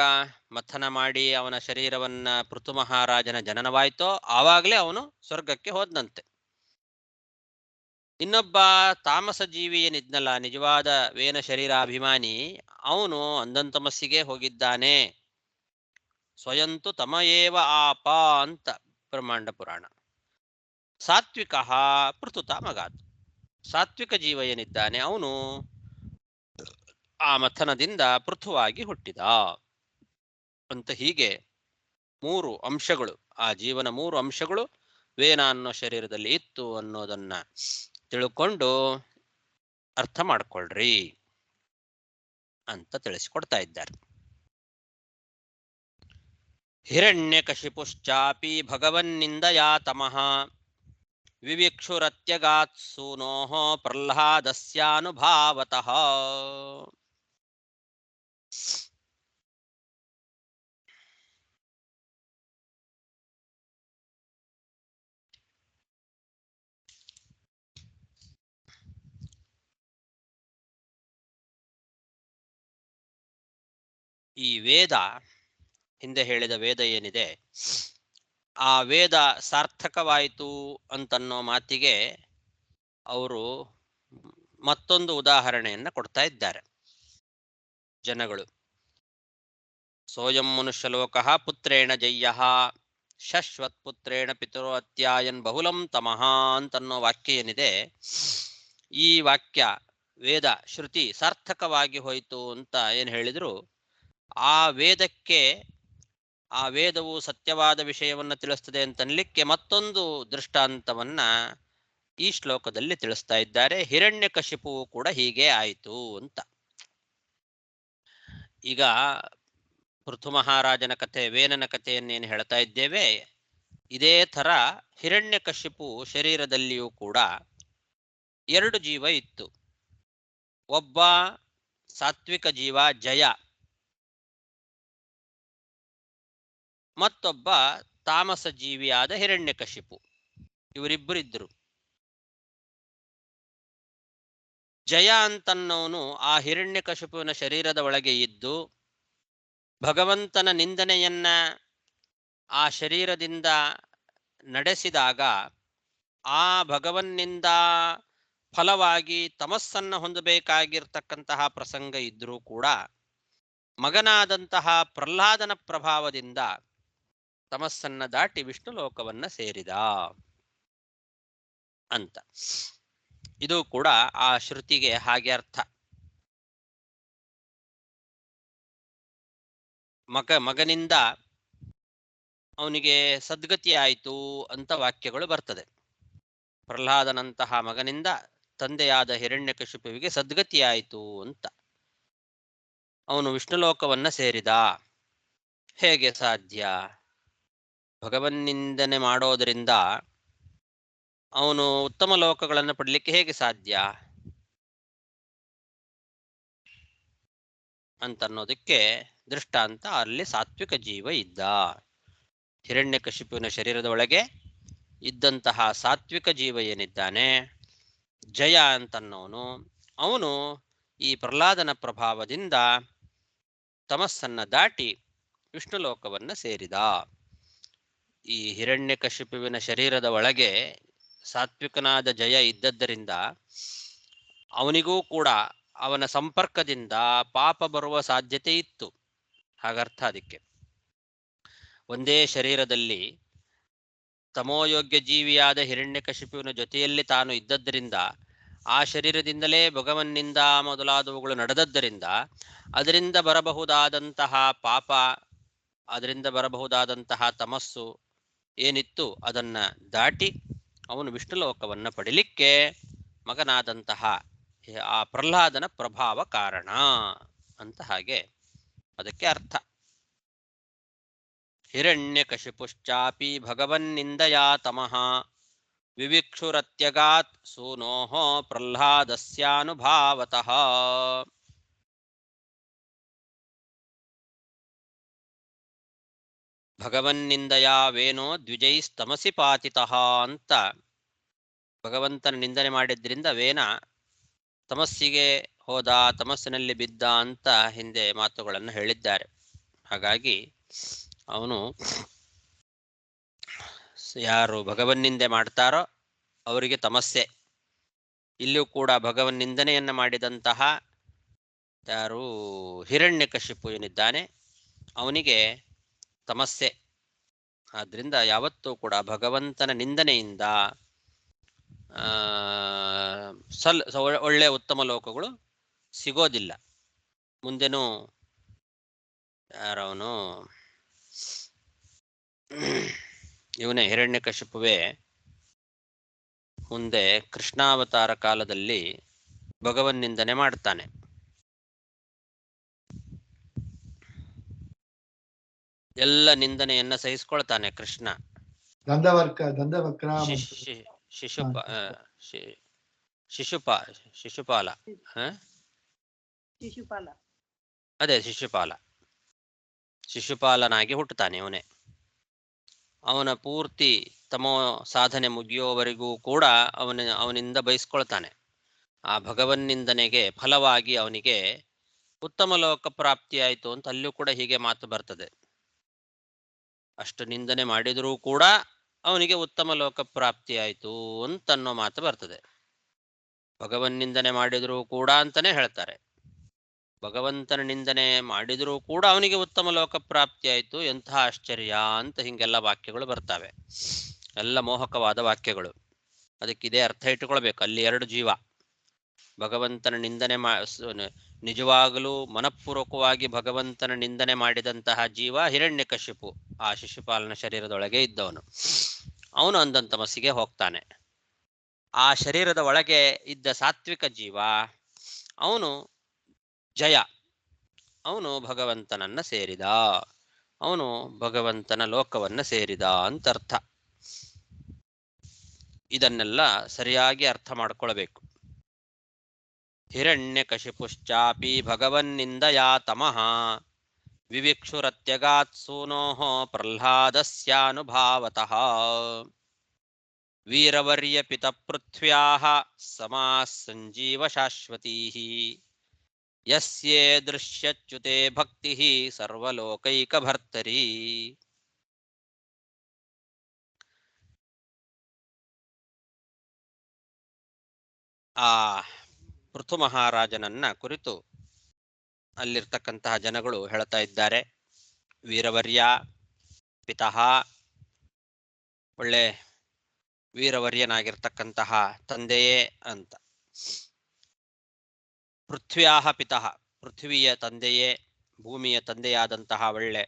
ಮಥನ ಮಾಡಿ ಅವನ ಶರೀರವನ್ನ ಪೃಥು ಮಹಾರಾಜನ ಜನನವಾಯ್ತೋ ಆವಾಗಲೇ ಅವನು ಸ್ವರ್ಗಕ್ಕೆ ಹೋದನಂತೆ. ಇನ್ನೊಬ್ಬ ತಾಮಸ ಜೀವಿ ಏನಿದ್ನಲ್ಲ, ನಿಜವಾದ ವೇನ ಶರೀರಾಭಿಮಾನಿ, ಅವನು ಅಂಧಂತಮಸ್ಸಿಗೆ ಹೋಗಿದ್ದಾನೆ. ಸ್ವಯಂತು ತಮಯೇವ ಆಪ ಅಂತ ಬ್ರಹ್ಮಾಂಡ ಪುರಾಣ. ಸಾತ್ವಿಕ ಪೃಥುತಾಮಗಾತ್, ಸಾತ್ವಿಕ ಜೀವ ಏನಿದ್ದಾನೆ ಅವನು ಆ ಮಥನದಿಂದ ಪೃಥುವಾಗಿ ಹುಟ್ಟಿದ ಅಂತ. ಹೀಗೆ 3 ಅಂಶಗಳು, ಆ ಜೀವನ 3 ಅಂಶಗಳು ವೇನ ಅನ್ನೋ ಶರೀರದಲ್ಲಿ ಇತ್ತು ಅನ್ನೋದನ್ನ ತಿಳ್ಕೊಂಡು ಅರ್ಥ ಮಾಡ್ಕೊಳ್ರಿ ಅಂತ ತಿಳಿಸಿಕೊಡ್ತಾ ಇದ್ದಾರೆ. ಹಿರಣ್ಯಕಶಿಪುಶ್ಚಾಪಿ ಭಗವನ್ನಿಂದಯಾ ತಮಃ ವಿವಿಕ್ಷುರತ್ಯಗಾತ್ ಸೂನೋಃ ಪ್ರಹ್ಲಾದಸ್ಯಾನುಭಾವತಃ. ಈ ವೇದ, ಹಿಂದೆ ಹೇಳಿದ ವೇದ ಏನಿದೆ, ಆ ವೇದ ಸಾರ್ಥಕವಾಯಿತು ಅಂತನ್ನೋ ಮಾತಿಗೆ ಅವರು ಮತ್ತೊಂದು ಉದಾಹರಣೆಯನ್ನ ಕೊಡ್ತಾ ಇದ್ದಾರೆ ಜನಗಳು. ಸೋಯಂ ಮನುಷ್ಯಲೋಕಃ ಪುತ್ರೇಣ ಜಯ್ಯಃ ಶಶ್ವತ್ ಪುತ್ರೇಣ ಪಿತರೋ ಅತ್ಯಾಯನ್ ಬಹುಲಂ ತಮಃ ಅಂತನ್ನೋ ವಾಕ್ಯ ಏನಿದೆ, ಈ ವಾಕ್ಯ ವೇದ ಶ್ರುತಿ ಸಾರ್ಥಕವಾಗಿ ಹೋಯಿತು ಅಂತ ಏನು ಹೇಳಿದ್ರು, ಆ ವೇದಕ್ಕೆ, ಆ ವೇದವು ಸತ್ಯವಾದ ವಿಷಯವನ್ನು ತಿಳಿಸ್ತದೆ ಅಂತನ್ಲಿಕ್ಕೆ ಮತ್ತೊಂದು ದೃಷ್ಟಾಂತವನ್ನ ಈ ಶ್ಲೋಕದಲ್ಲಿ ತಿಳಿಸ್ತಾ ಇದ್ದಾರೆ. ಹಿರಣ್ಯಕಶಿಪುವು ಕೂಡ ಹೀಗೆ ಆಯಿತು ಅಂತ. ಈಗ ಪೃಥು ಮಹಾರಾಜನ ಕಥೆ, ವೇನನ ಕಥೆಯನ್ನೇನು ಹೇಳ್ತಾ ಇದ್ದೇವೆ, ಇದೇ ಥರ ಹಿರಣ್ಯಕಶಿಪು ಶರೀರದಲ್ಲಿಯೂ ಕೂಡ 2 ಜೀವ ಇತ್ತು. ಒಬ್ಬ ಸಾತ್ವಿಕ ಜೀವ ಜಯ, ಮತ್ತೊಬ್ಬ ತಾಮಸ ಜೀವಿಯಾದ ಹಿರಣ್ಯಕಶಿಪು. ಇವರಿಬ್ಬರಿದ್ದರು. ಜಯ ಅಂತನ್ನೋನು ಆ ಹಿರಣ್ಯಕಶಿಪುವಿನ ಶರೀರದ ಒಳಗೆ ಇದ್ದು ಭಗವಂತನ ನಿಂದನೆಯನ್ನ ಆ ಶರೀರದಿಂದ ನಡೆಸಿದಾಗ ಆ ಭಗವನ್ನಿಂದ ಫಲವಾಗಿ ತಮಸ್ಸನ್ನ ಹೊಂದಬೇಕಾಗಿರ್ತಕ್ಕಂತಹ ಪ್ರಸಂಗ ಇದ್ರೂ ಕೂಡ ಮಗನಾದಂತಹ ಪ್ರಹ್ಲಾದನ ಪ್ರಭಾವದಿಂದ ತಮಸ್ಸನ್ನ ದಾಟಿ ವಿಷ್ಣು ಲೋಕವನ್ನ ಸೇರಿದ ಅಂತ. ಇದು ಕೂಡ ಆ ಶ್ರುತಿಗೆ ಹಾಗೆ ಅರ್ಥ. ಮಗನಿಂದ ಅವನಿಗೆ ಸದ್ಗತಿ ಆಯಿತು ಅಂತ ವಾಕ್ಯಗಳು ಬರ್ತದೆ. ಪ್ರಹ್ಲಾದನಂತಹ ಮಗನಿಂದ ತಂದೆಯಾದ ಹಿರಣ್ಯಕಶಿಪುವಿಗೆ ಸದ್ಗತಿ ಆಯಿತು ಅಂತ. ಅವನು ವಿಷ್ಣುಲೋಕವನ್ನ ಸೇರಿದ. ಹೇಗೆ ಸಾಧ್ಯ? ಭಗವನ್ನಿಂದನೆ ಮಾಡೋದರಿಂದ ಅವನು ಉತ್ತಮ ಲೋಕಗಳನ್ನು ಪಡಲಿಕ್ಕೆ ಹೇಗೆ ಸಾಧ್ಯ ಅಂತನ್ನೋದಕ್ಕೆ ದೃಷ್ಟಾಂತ, ಅಲ್ಲಿ ಸಾತ್ವಿಕ ಜೀವ ಇದ್ದ. ಹಿರಣ್ಯಕಶಿಪುವಿನ ಶರೀರದ ಒಳಗೆ ಇದ್ದಂತಹ ಸಾತ್ವಿಕ ಜೀವ ಏನಿದ್ದಾನೆ, ಜಯ ಅಂತನ್ನೋನು, ಅವನು ಈ ಪ್ರಹ್ಲಾದನ ಪ್ರಭಾವದಿಂದ ತಮಸ್ಸನ್ನ ದಾಟಿ ವಿಷ್ಣು ಲೋಕವನ್ನ ಸೇರಿದ. ಈ ಹಿರಣ್ಯಕಶಿಪುವಿನ ಶರೀರದ ಒಳಗೆ ಸಾತ್ವಿಕನಾದ ಜಯ ಇದ್ದದ್ದರಿಂದ ಅವನಿಗೂ ಕೂಡ ಅವನ ಸಂಪರ್ಕದಿಂದ ಪಾಪ ಬರುವ ಸಾಧ್ಯತೆ ಇತ್ತು. ಹಾಗರ್ಥ ಅದಕ್ಕೆ. ಒಂದೇ ಶರೀರದಲ್ಲಿ ತಮೋಯೋಗ್ಯ ಜೀವಿಯಾದ ಹಿರಣ್ಯಕಶಿಪುವಿನ ಜೊತೆಯಲ್ಲಿ ತಾನು ಇದ್ದದ್ದರಿಂದ, ಆ ಶರೀರದಿಂದಲೇ ಭಗವನ್ನಿಂದ ಮೊದಲಾದವುಗಳು ನಡೆದದ್ದರಿಂದ ಅದರಿಂದ ಬರಬಹುದಾದಂತಹ ಪಾಪ, ಅದರಿಂದ ಬರಬಹುದಾದಂತಹ ತಮಸ್ಸು ಏನಿತ್ತು ಅದನ್ನ ದಾಟಿ ಅವನು ವಿಷ್ಣು ಲೋಕವನ್ನ ಪಡಿಲಿಕ್ಕೆ ಮಗನಾದಂತಹ ಆ ಪ್ರಹ್ಲಾದನ ಪ್ರಭಾವ ಕಾರಣ ಅಂತ ಹಾಗೆ ಅದಕ್ಕೆ ಅರ್ಥ. ಹಿರಣ್ಯಕಶಿಪುಶ್ಚಾಪಿ ಭಗವನ್ನಿಂದಯಾ ತಮಃ ವಿವಿಕ್ಷುರತ್ಯಗಾತ್ ಸೂನೋಃ ಪ್ರಹ್ಲಾದಸ್ಯಾನುಭಾವತಃ. ಭಗವನ್ನಿಂದಯಾ ವೇನೋ ದ್ವಿಜೈಸ್ತಮಸಿ ಪಾತಿತಃ ಅಂತ ಭಗವಂತನ ನಿಂದನೆ ಮಾಡಿದ್ರಿಂದ ವೇನ ತಮಸ್ಸಿಗೆ ಹೋದ, ತಮಸ್ಸಿನಲ್ಲಿ ಬಿದ್ದ ಅಂತ ಹಿಂದೆ ಮಾತುಗಳನ್ನು ಹೇಳಿದ್ದಾರೆ. ಹಾಗಾಗಿ ಅವನು ಯಾರು ಭಗವನ್ನಿಂದೆ ಮಾಡ್ತಾರೋ ಅವರಿಗೆ ತಮಸ್ಸೆ. ಇಲ್ಲಿಯೂ ಕೂಡ ಭಗವನ್ನಿಂದನೆಯನ್ನು ಮಾಡಿದಂತಹ ಯಾರು ಹಿರಣ್ಯಕಶಿಪು ಏನಿದ್ದಾನೆ ಅವನಿಗೆ ತಮಸ್ಸೆ. ಆದ್ದರಿಂದ ಯಾವತ್ತೂ ಕೂಡ ಭಗವಂತನ ನಿಂದನೆಯಿಂದ ಒಳ್ಳೆ ಉತ್ತಮ ಲೋಕಗಳು ಸಿಗೋದಿಲ್ಲ. ಮುಂದೆನೂ ಯಾರವನು ಇವನೇ ಹಿರಣ್ಯಕಶಿಪುವೆ ಮುಂದೆ ಕೃಷ್ಣಾವತಾರ ಕಾಲದಲ್ಲಿ ಭಗವನ್ ನಿಂದನೆ ಮಾಡ್ತಾನೆ. ಎಲ್ಲ ನಿಂದನೆಯನ್ನ ಸಹಿಸ್ಕೊಳ್ತಾನೆ ಕೃಷ್ಣ. ಶಿಶುಪಾಲ ಅದೇ ಶಿಶುಪಾಲನಾಗಿ ಹುಟ್ಟುತ್ತಾನೆ ಇವನೇ. ಅವನ ಪೂರ್ತಿ ತಮೋ ಸಾಧನೆ ಮುಗಿಯೋವರೆಗೂ ಕೂಡ ಅವನಿಂದ ಬಯಸ್ಕೊಳ್ತಾನೆ. ಆ ಭಗವನ್ನಿಂದನೆಗೆ ಫಲವಾಗಿ ಅವನಿಗೆ ಉತ್ತಮ ಲೋಕ ಪ್ರಾಪ್ತಿಯಾಯಿತು ಅಂತ ಅಲ್ಲೂ ಕೂಡ ಹೀಗೆ ಮಾತು ಬರ್ತದೆ. ಅಷ್ಟು ನಿಂದನೆ ಮಾಡಿದರೂ ಕೂಡ ಅವನಿಗೆ ಉತ್ತಮ ಲೋಕ ಪ್ರಾಪ್ತಿಯಾಯಿತು ಅಂತನ್ನೋ ಮಾತು ಬರ್ತದೆ. ಭಗವನ್ನಿಂದನೆ ಮಾಡಿದರೂ ಕೂಡ ಅಂತಾನೆ ಹೇಳ್ತಾರೆ. ಭಗವಂತನ ನಿಂದನೆ ಮಾಡಿದರೂ ಕೂಡ ಅವನಿಗೆ ಉತ್ತಮ ಲೋಕ ಪ್ರಾಪ್ತಿಯಾಯಿತು, ಎಂಥ ಆಶ್ಚರ್ಯ ಅಂತ ಹಿಂಗೆಲ್ಲ ವಾಕ್ಯಗಳು ಬರ್ತವೆ. ಎಲ್ಲ ಮೋಹಕವಾದ ವಾಕ್ಯಗಳು. ಅದಕ್ಕಿದೇ ಅರ್ಥ ಇಟ್ಟುಕೊಳ್ಬೇಕು. ಅಲ್ಲಿ ಎರಡು ಜೀವ. ಭಗವಂತನ ನಿಂದನೆ ನಿಜವಾಗಲೂ ಮನಪೂರ್ವಕವಾಗಿ ಭಗವಂತನ ನಿಂದನೆ ಮಾಡಿದಂತಹ ಜೀವ ಹಿರಣ್ಯಕಶಿಪು, ಆ ಶಿಶುಪಾಲನ ಶರೀರದೊಳಗೆ ಇದ್ದವನು. ಅವನು ಅಂದಂತ ತಮಸ್ಸಿಗೆ ಹೋಗ್ತಾನೆ. ಆ ಶರೀರದ ಒಳಗೆ ಇದ್ದ ಸಾತ್ವಿಕ ಜೀವ ಅವನು ಜಯ, ಅವನು ಭಗವಂತನನ್ನ ಸೇರಿದ, ಅವನು ಭಗವಂತನ ಲೋಕವನ್ನ ಸೇರಿದ ಅಂತ ಅರ್ಥ. ಇದನ್ನೆಲ್ಲ ಸರಿಯಾಗಿ ಅರ್ಥ ಮಾಡ್ಕೊಳ್ಬೇಕು. ಹಿರಣ್ಯಕಶಿಪುಶ್ಚಾಪಿ ಭಗವನ್ನಿಂದಯಾ ತಮಃ ವಿವಿಕ್ಷುರತ್ಯಗಾತ್ ಸೂನೋಃ ಪ್ರಹ್ಲಾದಸ್ಯಾನುಭಾವತಃ ವೀರವರ್ಯ ಪಿತ ಪೃಥ್ವ್ಯಾಃ ಸಮಾಃ ಸಂಜೀವ ಶಾಶ್ವತೀಃ ಯಸ್ಯೇ ದೃಶ್ಯಚ್ಯುತೆ ಭಕ್ತಿಃ ಸರ್ವಲೋಕೈಕಭರ್ತರಿ. ಆ ಪೃಥು ಮಹಾರಾಜನನ್ನ ಕುರಿತು ಅಲ್ಲಿರ್ತಕ್ಕಂತಹ ಜನಗಳು ಹೇಳ್ತಾ ಇದ್ದಾರೆ, ವೀರವರ್ಯ ಪಿತಃ, ಒಳ್ಳೆ ವೀರವರ್ಯನಾಗಿರ್ತಕ್ಕಂತಹ ತಂದೆಯೇ ಅಂತ. ಪೃಥ್ವ್ಯಾಹ ಪಿತಃ, ಪೃಥ್ವಿಯ ತಂದೆಯೇ, ಭೂಮಿಯ ತಂದೆಯಾದಂತಹ ಒಳ್ಳೆ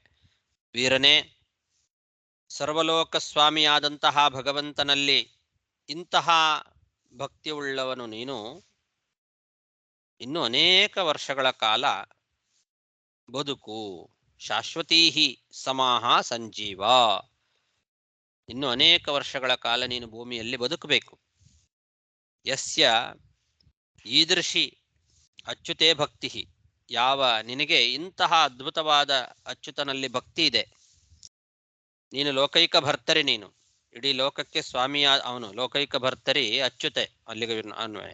ವೀರನೇ, ಸರ್ವಲೋಕ ಸ್ವಾಮಿಯಾದಂತಹ ಭಗವಂತನಲ್ಲಿ ಇಂತಹ ಭಕ್ತಿಯುಳ್ಳವನು ನೀನು ಇನ್ನು ಅನೇಕ ವರ್ಷಗಳ ಕಾಲ ಬದುಕು. ಶಾಶ್ವತೀಹಿ ಸಮಾಹ ಸಂಜೀವ, ಇನ್ನು ಅನೇಕ ವರ್ಷಗಳ ಕಾಲ ನೀನು ಭೂಮಿಯಲ್ಲಿ ಬದುಕಬೇಕು. ಯಸ್ಯ ಈದೃಶಿ ಅಚ್ಯುತೇ ಭಕ್ತಿ, ಯಾವ ನಿನಗೆ ಇಂತಹ ಅದ್ಭುತವಾದ ಅಚ್ಯುತನಲ್ಲಿ ಭಕ್ತಿ ಇದೆ, ನೀನು ಲೋಕೈಕ ಭರ್ತರಿ, ನೀನು ಇಡೀ ಲೋಕಕ್ಕೆ ಸ್ವಾಮಿಯ ಅವನು. ಲೋಕೈಕ ಭರ್ತರಿ ಅಚ್ಯುತೆ, ಅಲ್ಲಿಗೆ ಅನ್ವಯ.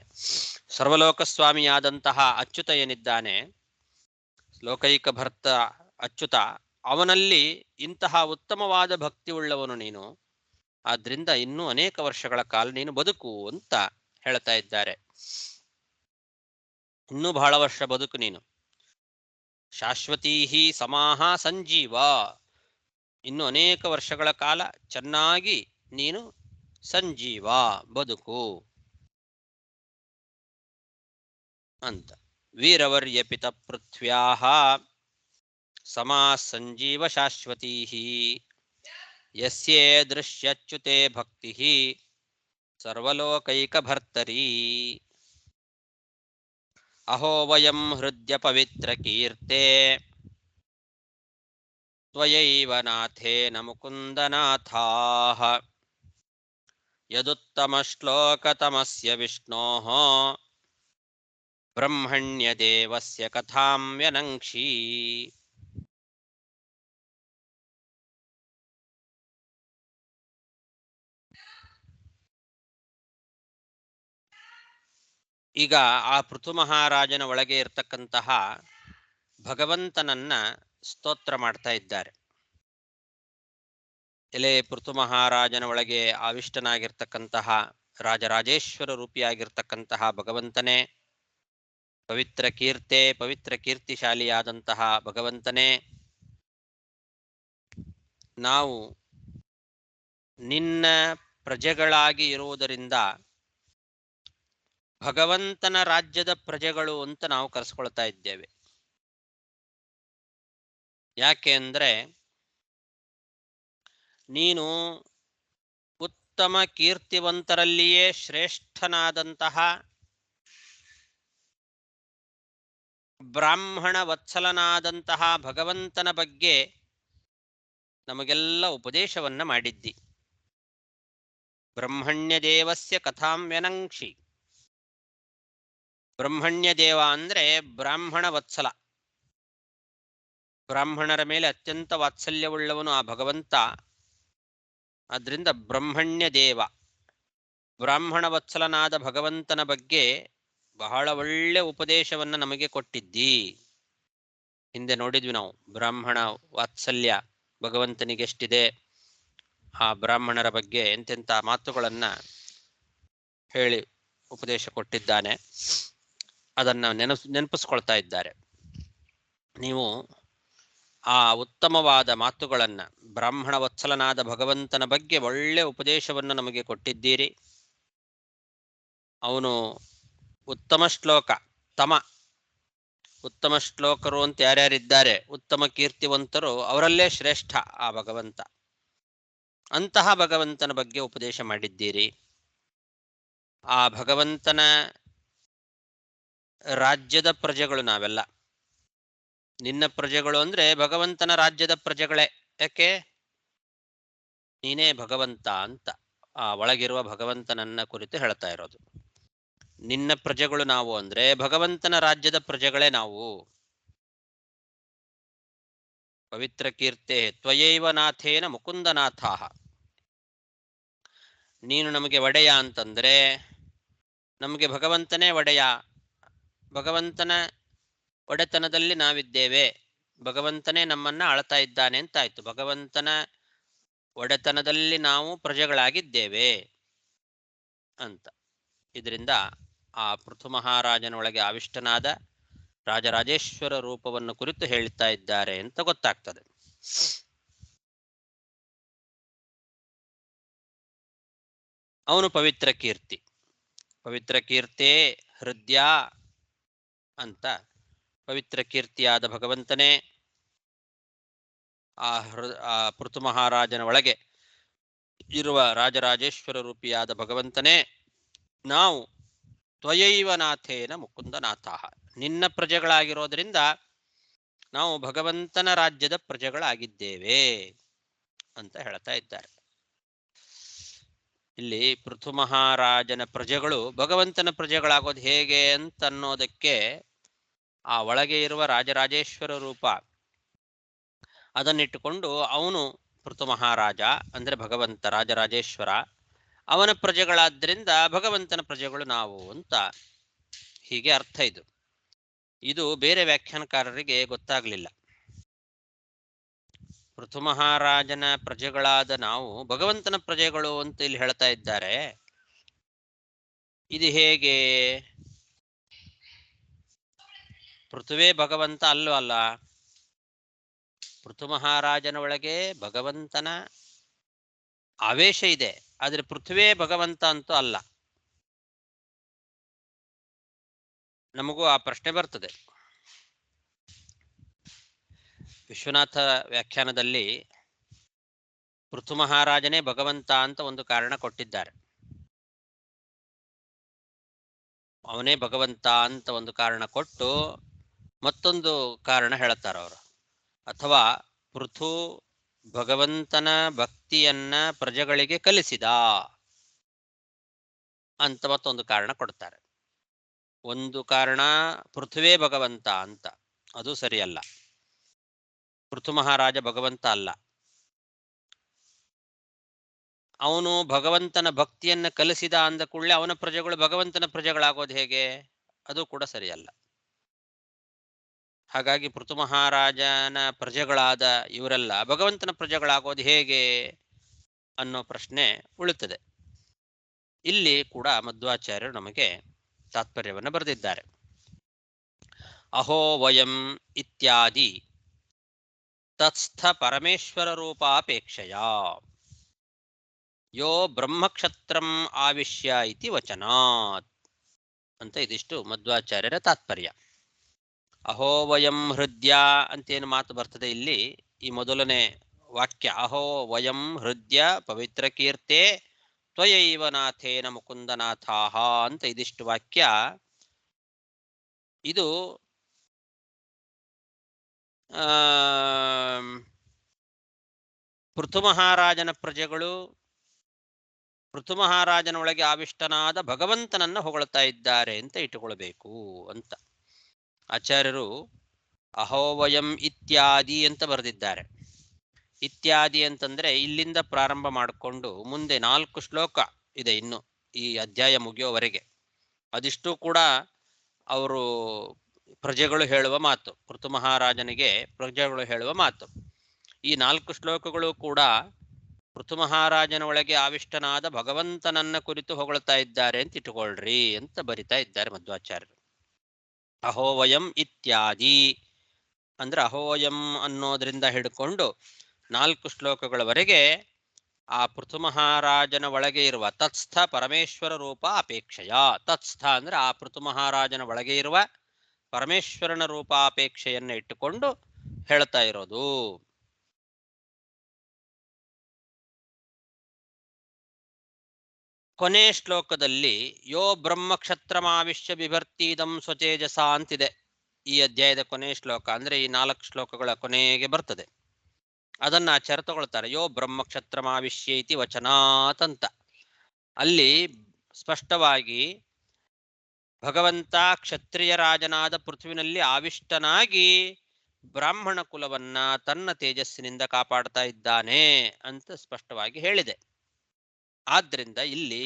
ಸರ್ವಲೋಕ ಸ್ವಾಮಿಯಾದಂತಹ ಅಚ್ಯುತ ಏನಿದ್ದಾನೆ, ಲೋಕೈಕ ಭರ್ತ ಅಚ್ಯುತ, ಅವನಲ್ಲಿ ಇಂತಹ ಉತ್ತಮವಾದ ಭಕ್ತಿ ಉಳ್ಳವನು ನೀನು. ಆದ್ರಿಂದ ಇನ್ನೂ ಅನೇಕ ವರ್ಷಗಳ ಕಾಲ ನೀನು ಬದುಕು ಅಂತ ಹೇಳ್ತಾ ಇದ್ದಾರೆ. ಇನ್ನೂ ಬಹಳ ವರ್ಷ ಬದುಕು ನೀನು. ಶಾಶ್ವತೀಹಿ ಸಮಾಹ ಸಂಜೀವ, ಇನ್ನು ಅನೇಕ ವರ್ಷಗಳ ಕಾಲ ಚೆನ್ನಾಗಿ ನೀನು ಸಂಜೀವ ಬದುಕು ಅಂತ. ವೀರವರ್ಯ ಪಿತ ಪೃಥ್ವ್ಯಾಹ ಸಮಾ ಸಂಜೀವ ಶಾಶ್ವತೀಃ ಯಸ್ಯೇ ದೃಶ್ಯಚ್ಯುತೆ ಭಕ್ತಿಃ ಸರ್ವಲೋಕೈಕ ಭರ್ತರಿ. ಅಹೋ ವಯಂ ಹೃದ್ಯ ಪವಿತ್ರ ಕೀರ್ತೆ ತ್ವಯೈವ ನಾಥೇನ ಮುಕುಂದನಾಥಾಃ ಯದುತ್ತಮ ಶ್ಲೋಕತಮಸ್ಯ ವಿಷ್ಣೋಃ ಬ್ರಹ್ಮಣ್ಯ ದೇವಸ್ಯ ಕಥಾಂ ವ್ಯನಂಕ್ಷಿ. ಈಗ ಆ ಪೃಥು ಮಹಾರಾಜನ ಒಳಗೆ ಇರತಕ್ಕಂತಹ ಭಗವಂತನನ್ನ ಸ್ತೋತ್ರ ಮಾಡ್ತಾ ಇದ್ದಾರೆ. ಎಲೆ ಪೃಥು ಮಹಾರಾಜನ ಒಳಗೆ ಆವಿಷ್ಟನಾಗಿರ್ತಕ್ಕಂತಹ ರಾಜರಾಜೇಶ್ವರ ರೂಪಿಯಾಗಿರ್ತಕ್ಕಂತಹ ಭಗವಂತನೇ, ಪವಿತ್ರ ಕೀರ್ತೆ ಪವಿತ್ರ ಕೀರ್ತಿಶಾಲಿಯಾದಂತಹ ಭಗವಂತನೇ, ನಾವು ನಿನ್ನ ಪ್ರಜೆಗಳಾಗಿ ಇರುವುದರಿಂದ ಭಗವಂತನ ರಾಜ್ಯದ ಪ್ರಜೆಗಳು ಅಂತ ನಾವು ಕರೆಸ್ಕೊಳ್ತಾ ಇದ್ದೇವೆ. ಯಾಕೆ ಅಂದ್ರೆ ನೀನು ಉತ್ತಮ ಕೀರ್ತಿವಂತರಲ್ಲಿಯೇ ಶ್ರೇಷ್ಠನಾದಂತಹ ಬ್ರಾಹ್ಮಣ ವತ್ಸಲನಾದಂತಹ ಭಗವಂತನ ಬಗ್ಗೆ ನಮಗೆಲ್ಲ ಉಪದೇಶವನ್ನ ಮಾಡಿದ್ದಿ. ಬ್ರಹ್ಮಣ್ಯ ದೇವಸ್ಯ ಕಥಾಂ ವ್ಯನಂಕ್ಷಿ. ಬ್ರಹ್ಮಣ್ಯ ದೇವ ಅಂದ್ರೆ ಬ್ರಾಹ್ಮಣ ವತ್ಸಲ, ಬ್ರಾಹ್ಮಣರ ಮೇಲೆ ಅತ್ಯಂತ ವಾತ್ಸಲ್ಯವುಳ್ಳವನು ಆ ಭಗವಂತ. ಆದ್ರಿಂದ ಬ್ರಹ್ಮಣ್ಯ ದೇವ, ಬ್ರಾಹ್ಮಣ ವತ್ಸಲನಾದ ಭಗವಂತನ ಬಗ್ಗೆ ಬಹಳ ಒಳ್ಳೆ ಉಪದೇಶವನ್ನ ನಮಗೆ ಕೊಟ್ಟಿದ್ದಿ. ಹಿಂದೆ ನೋಡಿದ್ವಿ ನಾವು ಬ್ರಾಹ್ಮಣ ವಾತ್ಸಲ್ಯ ಭಗವಂತನಿಗೆ ಎಷ್ಟಿದೆ, ಆ ಬ್ರಾಹ್ಮಣರ ಬಗ್ಗೆ ಎಂತೆಂಥ ಮಾತುಗಳನ್ನ ಹೇಳಿ ಉಪದೇಶ ಕೊಟ್ಟಿದ್ದಾನೆ. ಅದನ್ನ ನೆನಪಿಸ್ಕೊಳ್ತಾ ಇದ್ದಾರೆ. ನೀವು ಆ ಉತ್ತಮವಾದ ಮಾತುಗಳನ್ನ, ಬ್ರಾಹ್ಮಣ ವತ್ಸಲನಾದ ಭಗವಂತನ ಬಗ್ಗೆ ಒಳ್ಳೆ ಉಪದೇಶವನ್ನು ನಮಗೆ ಕೊಟ್ಟಿದ್ದೀರಿ. ಅವನು ಉತ್ತಮ ಶ್ಲೋಕ ಉತ್ತಮ ಶ್ಲೋಕರು ಅಂತ ಯಾರ್ಯಾರಿದ್ದಾರೆ, ಉತ್ತಮ ಕೀರ್ತಿವಂತರು, ಅವರಲ್ಲೇ ಶ್ರೇಷ್ಠ ಆ ಭಗವಂತ. ಅಂತಹ ಭಗವಂತನ ಬಗ್ಗೆ ಉಪದೇಶ ಮಾಡಿದ್ದೀರಿ. ಆ ಭಗವಂತನ ರಾಜ್ಯದ ಪ್ರಜೆಗಳು ನಾವೆಲ್ಲ. ನಿನ್ನ ಪ್ರಜೆಗಳು ಅಂದ್ರೆ ಭಗವಂತನ ರಾಜ್ಯದ ಪ್ರಜೆಗಳೇ. ಯಾಕೆ? ನೀನೇ ಭಗವಂತ ಅಂತ ಆ ಒಳಗಿರುವ ಭಗವಂತನನ್ನ ಕುರಿತು ಹೇಳ್ತಾ ಇರೋದು. ನಿನ್ನ ಪ್ರಜೆಗಳು ನಾವು ಅಂದ್ರೆ ಭಗವಂತನ ರಾಜ್ಯದ ಪ್ರಜೆಗಳೇ ನಾವು. ಪವಿತ್ರ ಕೀರ್ತೆ ತ್ವಯೈವ ನಾಥೇನ ಮುಕುಂದನಾಥಾಃ. ನೀನು ನಮಗೆ ಒಡೆಯ ಅಂತಂದ್ರೆ ನಮಗೆ ಭಗವಂತನೇ ಒಡೆಯ. ಭಗವಂತನ ಒಡೆತನದಲ್ಲಿ ನಾವಿದ್ದೇವೆ, ಭಗವಂತನೇ ನಮ್ಮನ್ನ ಆಳ್ತಾ ಇದ್ದಾನೆ ಅಂತಾಯ್ತು. ಭಗವಂತನ ಒಡೆತನದಲ್ಲಿ ನಾವು ಪ್ರಜೆಗಳಾಗಿದ್ದೇವೆ ಅಂತ. ಇದರಿಂದ ಆ ಪೃಥು ಮಹಾರಾಜನೊಳಗೆ ಆವಿಷ್ಟನಾದ ರಾಜರಾಜೇಶ್ವರ ರೂಪವನ್ನು ಕುರಿತು ಹೇಳ್ತಾ ಇದ್ದಾರೆ ಅಂತ ಗೊತ್ತಾಗ್ತದೆ. ಅವನು ಪವಿತ್ರ ಕೀರ್ತಿ, ಪವಿತ್ರ ಕೀರ್ತೆ ಹೃದಯ ಅಂತ ಪವಿತ್ರ ಕೀರ್ತಿಯಾದ ಭಗವಂತನೇ, ಆ ಪೃಥು ಮಹಾರಾಜನ ಒಳಗೆ ಇರುವ ರಾಜರಾಜೇಶ್ವರ ರೂಪಿಯಾದ ಭಗವಂತನೇ, ನಾವು ತ್ವಯೈವ ನಾಥೇನ ಮುಕುಂದನಾಥಾಃ, ನಿನ್ನ ಪ್ರಜೆಗಳಾಗಿರೋದ್ರಿಂದ ನಾವು ಭಗವಂತನ ರಾಜ್ಯದ ಪ್ರಜೆಗಳಾಗಿದ್ದೇವೆ ಅಂತ ಹೇಳ್ತಾ ಇದ್ದಾರೆ. ಇಲ್ಲಿ ಪೃಥು ಮಹಾರಾಜನ ಪ್ರಜೆಗಳು ಭಗವಂತನ ಪ್ರಜೆಗಳಾಗೋದು ಹೇಗೆ ಅಂತ ಅನ್ನೋದಕ್ಕೆ ಆ ಒಳಗೆ ಇರುವ ರಾಜರಾಜೇಶ್ವರ ರೂಪ ಅದನ್ನಿಟ್ಟುಕೊಂಡು ಅವನು ಪೃಥು ಮಹಾರಾಜ ಅಂದ್ರೆ ಭಗವಂತ ರಾಜರಾಜೇಶ್ವರ, ಅವನ ಪ್ರಜೆಗಳಾದ್ರಿಂದ ಭಗವಂತನ ಪ್ರಜೆಗಳು ನಾವು ಅಂತ ಹೀಗೆ ಅರ್ಥ. ಇದು ಬೇರೆ ವ್ಯಾಖ್ಯಾನಕಾರರಿಗೆ ಗೊತ್ತಾಗ್ಲಿಲ್ಲ. ಪೃಥು ಮಹಾರಾಜನ ಪ್ರಜೆಗಳಾದ ನಾವು ಭಗವಂತನ ಪ್ರಜೆಗಳು ಅಂತ ಇಲ್ಲಿ ಹೇಳ್ತಾ ಇದ್ದಾರೆ. ಇದು ಹೇಗೆ? ಪೃಥುವೇ ಭಗವಂತ ಅಲ್ಲ. ಪೃಥು ಮಹಾರಾಜನ ಒಳಗೆ ಭಗವಂತನ ಆವೇಶ ಇದೆ, ಆದ್ರೆ ಪೃಥುವೇ ಭಗವಂತ ಅಂತೂ ಅಲ್ಲ. ನಮಗೂ ಆ ಪ್ರಶ್ನೆ ಬರ್ತದೆ. ವಿಶ್ವನಾಥ ವ್ಯಾಖ್ಯಾನದಲ್ಲಿ ಪೃಥು ಮಹಾರಾಜನೇ ಭಗವಂತ ಅಂತ ಒಂದು ಕಾರಣ ಕೊಟ್ಟಿದ್ದಾರೆ. ಅವನೇ ಭಗವಂತ ಅಂತ ಒಂದು ಕಾರಣ ಕೊಟ್ಟು ಮತ್ತೊಂದು ಕಾರಣ ಹೇಳ್ತಾರ ಅವರು. ಅಥವಾ ಪೃಥು ಭಗವಂತನ ಭಕ್ತಿಯನ್ನ ಪ್ರಜೆಗಳಿಗೆ ಕಲಿಸಿದ ಅಂತ ಮತ್ತೊಂದು ಕಾರಣ ಕೊಡ್ತಾರೆ. ಒಂದು ಕಾರಣ ಪೃಥ್ವೇ ಭಗವಂತ ಅಂತ, ಅದು ಸರಿಯಲ್ಲ. ಪೃಥು ಮಹಾರಾಜ ಭಗವಂತ ಅಲ್ಲ. ಅವನು ಭಗವಂತನ ಭಕ್ತಿಯನ್ನ ಕಲಿಸಿದ ಅಂದ ಕೂಡಲೇ ಅವನ ಪ್ರಜೆಗಳು ಭಗವಂತನ ಪ್ರಜೆಗಳಾಗೋದು ಹೇಗೆ? ಅದು ಕೂಡ ಸರಿಯಲ್ಲ. ಹಾಗಾಗಿ ಪೃಥು ಮಹಾರಾಜನ ಪ್ರಜೆಗಳಾದ ಇವರೆಲ್ಲ ಭಗವಂತನ ಪ್ರಜೆಗಳಾಗೋದು ಹೇಗೆ ಅನ್ನೋ ಪ್ರಶ್ನೆ ಉಳಿತದೆ. ಇಲ್ಲಿ ಕೂಡ ಮಧ್ವಾಚಾರ್ಯರು ನಮಗೆ ತಾತ್ಪರ್ಯವನ್ನು ಬರೆದಿದ್ದಾರೆ. ಅಹೋ ವಯಂ ಇತ್ಯಾದಿ ತತ್ಸ್ಥ ಪರಮೇಶ್ವರ ರೂಪಾಪೇಕ್ಷೆಯ ಯೋ ಬ್ರಹ್ಮಕ್ಷತ್ರಂ ಆವಿಶ್ಯ ಇತಿ ವಚನಾತ್ ಅಂತ ಇದಿಷ್ಟು ಮಧ್ವಾಚಾರ್ಯರ ತಾತ್ಪರ್ಯ. ಅಹೋ ವಯಂ ಹೃದಯ ಅಂತೇನು ಮಾತು ಬರ್ತದೆ ಇಲ್ಲಿ, ಈ ಮೊದಲನೇ ವಾಕ್ಯ ಅಹೋ ವಯಂ ಹೃದಯ ಪವಿತ್ರ ಕೀರ್ತೆ ತ್ವಯೈವ ನಾಥೇನ ಮುಕುಂದನಾಥಾಹ ಅಂತ ಇದಿಷ್ಟು ವಾಕ್ಯ. ಇದು ಪೃಥು ಮಹಾರಾಜನ ಪ್ರಜೆಗಳು ಪೃಥು ಮಹಾರಾಜನ ಒಳಗೆ ಆವಿಷ್ಟನಾದ ಭಗವಂತನನ್ನ ಹೊಗಳ್ತಾ ಇದ್ದಾರೆ ಅಂತ ಇಟ್ಟುಕೊಳ್ಬೇಕು ಅಂತ ಆಚಾರ್ಯರು ಅಹೋವಯಂ ಇತ್ಯಾದಿ ಅಂತ ಬರೆದಿದ್ದಾರೆ. ಇತ್ಯಾದಿ ಅಂತಂದ್ರೆ ಇಲ್ಲಿಂದ ಪ್ರಾರಂಭ ಮಾಡಿಕೊಂಡು ಮುಂದೆ 4 ಶ್ಲೋಕ ಇದೆ ಇನ್ನು ಈ ಅಧ್ಯಾಯ ಮುಗಿಯೋವರೆಗೆ. ಅದಿಷ್ಟು ಕೂಡ ಅವರು ಪ್ರಜೆಗಳು ಹೇಳುವ ಮಾತು, ಪೃಥು ಮಹಾರಾಜನಿಗೆ ಪ್ರಜೆಗಳು ಹೇಳುವ ಮಾತು. ಈ 4 ಶ್ಲೋಕಗಳು ಕೂಡ ಪೃಥು ಮಹಾರಾಜನ ಒಳಗೆ ಆವಿಷ್ಟನಾದ ಭಗವಂತನನ್ನ ಕುರಿತು ಹೊಗಳ್ತಾ ಇದ್ದಾರೆ ಅಂತ ಇಟ್ಟುಕೊಳ್ರಿ ಅಂತ ಬರಿತಾ ಇದ್ದಾರೆ ಮಧ್ವಾಚಾರ್ಯರು. ಅಹೋವಯಂ ಇತ್ಯಾದಿ ಅಂದ್ರೆ ಅಹೋಯಂ ಅನ್ನೋದ್ರಿಂದ ಹಿಡ್ಕೊಂಡು 4 ಶ್ಲೋಕಗಳವರೆಗೆ ಆ ಪೃಥು ಮಹಾರಾಜನ ಒಳಗೆ ಇರುವ ತತ್ಸ್ಥ ಪರಮೇಶ್ವರ ರೂಪ ಅಪೇಕ್ಷೆಯ. ತತ್ಸ್ಥ ಅಂದ್ರೆ ಆ ಪೃಥು ಮಹಾರಾಜನ ಒಳಗೆ ಇರುವ ಪರಮೇಶ್ವರನ ರೂಪಾಪೇಕ್ಷೆಯನ್ನು ಇಟ್ಟುಕೊಂಡು ಹೇಳ್ತಾ ಇರೋದು. ಕೊನೆ ಶ್ಲೋಕದಲ್ಲಿ ಯೋ ಬ್ರಹ್ಮಕ್ಷತ್ರಮಾವಿಶ್ಯ ಬಿಭರ್ತೀದಂ ಸ್ವತೇಜಸ ಅಂತಿದೆ. ಈ ಅಧ್ಯಾಯದ ಕೊನೆ ಶ್ಲೋಕ ಅಂದ್ರೆ ಈ 4 ಶ್ಲೋಕಗಳ ಕೊನೆಗೆ ಬರ್ತದೆ. ಅದನ್ನ ಆಚಾರ್ಯ ತಗೊಳ್ತಾರೆ. ಯೋ ಬ್ರಹ್ಮಕ್ಷತ್ರಮಾವಿಶ್ಯ ಇತಿ ವಚನಾತ್ ಅಂತ. ಅಲ್ಲಿ ಸ್ಪಷ್ಟವಾಗಿ ಭಗವಂತ ಕ್ಷತ್ರಿಯ ರಾಜನಾದ ಪೃಥ್ವಿನಲ್ಲಿ ಆವಿಷ್ಟನಾಗಿ ಬ್ರಾಹ್ಮಣ ಕುಲವನ್ನ ತನ್ನ ತೇಜಸ್ಸಿನಿಂದ ಕಾಪಾಡ್ತಾ ಇದ್ದಾನೆ ಅಂತ ಸ್ಪಷ್ಟವಾಗಿ ಹೇಳಿದೆ. ಆದ್ರಿಂದ ಇಲ್ಲಿ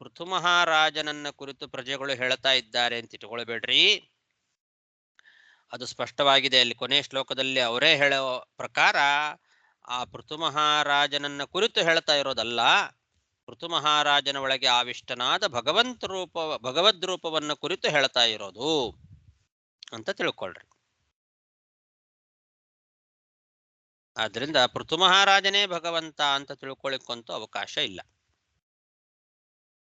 ಪೃಥು ಮಹಾರಾಜನನ್ನ ಕುರಿತು ಪ್ರಜೆಗಳು ಹೇಳ್ತಾ ಇದ್ದಾರೆ ಅಂತ ಇಟ್ಕೊಳ್ಬೇಡ್ರಿ. ಅದು ಸ್ಪಷ್ಟವಾಗಿದೆ ಅಲ್ಲಿ ಕೊನೆ ಶ್ಲೋಕದಲ್ಲಿ ಅವರೇ ಹೇಳೋ ಪ್ರಕಾರ ಆ ಪೃಥು ಮಹಾರಾಜನನ್ನ ಕುರಿತು ಹೇಳ್ತಾ ಇರೋದಲ್ಲ, ಪೃಥು ಮಹಾರಾಜನ ಒಳಗೆ ಆವಿಷ್ಟನಾದ ಭಗವದ್ ರೂಪವನ್ನು ಕುರಿತು ಹೇಳ್ತಾ ಇರೋದು ಅಂತ ತಿಳ್ಕೊಳ್ರಿ. ಆದ್ರಿಂದ ಪೃಥು ಮಹಾರಾಜನೇ ಭಗವಂತ ಅಂತ ತಿಳ್ಕೊಳ್ಳಿಕ್ಕಂತೂ ಅವಕಾಶ ಇಲ್ಲ.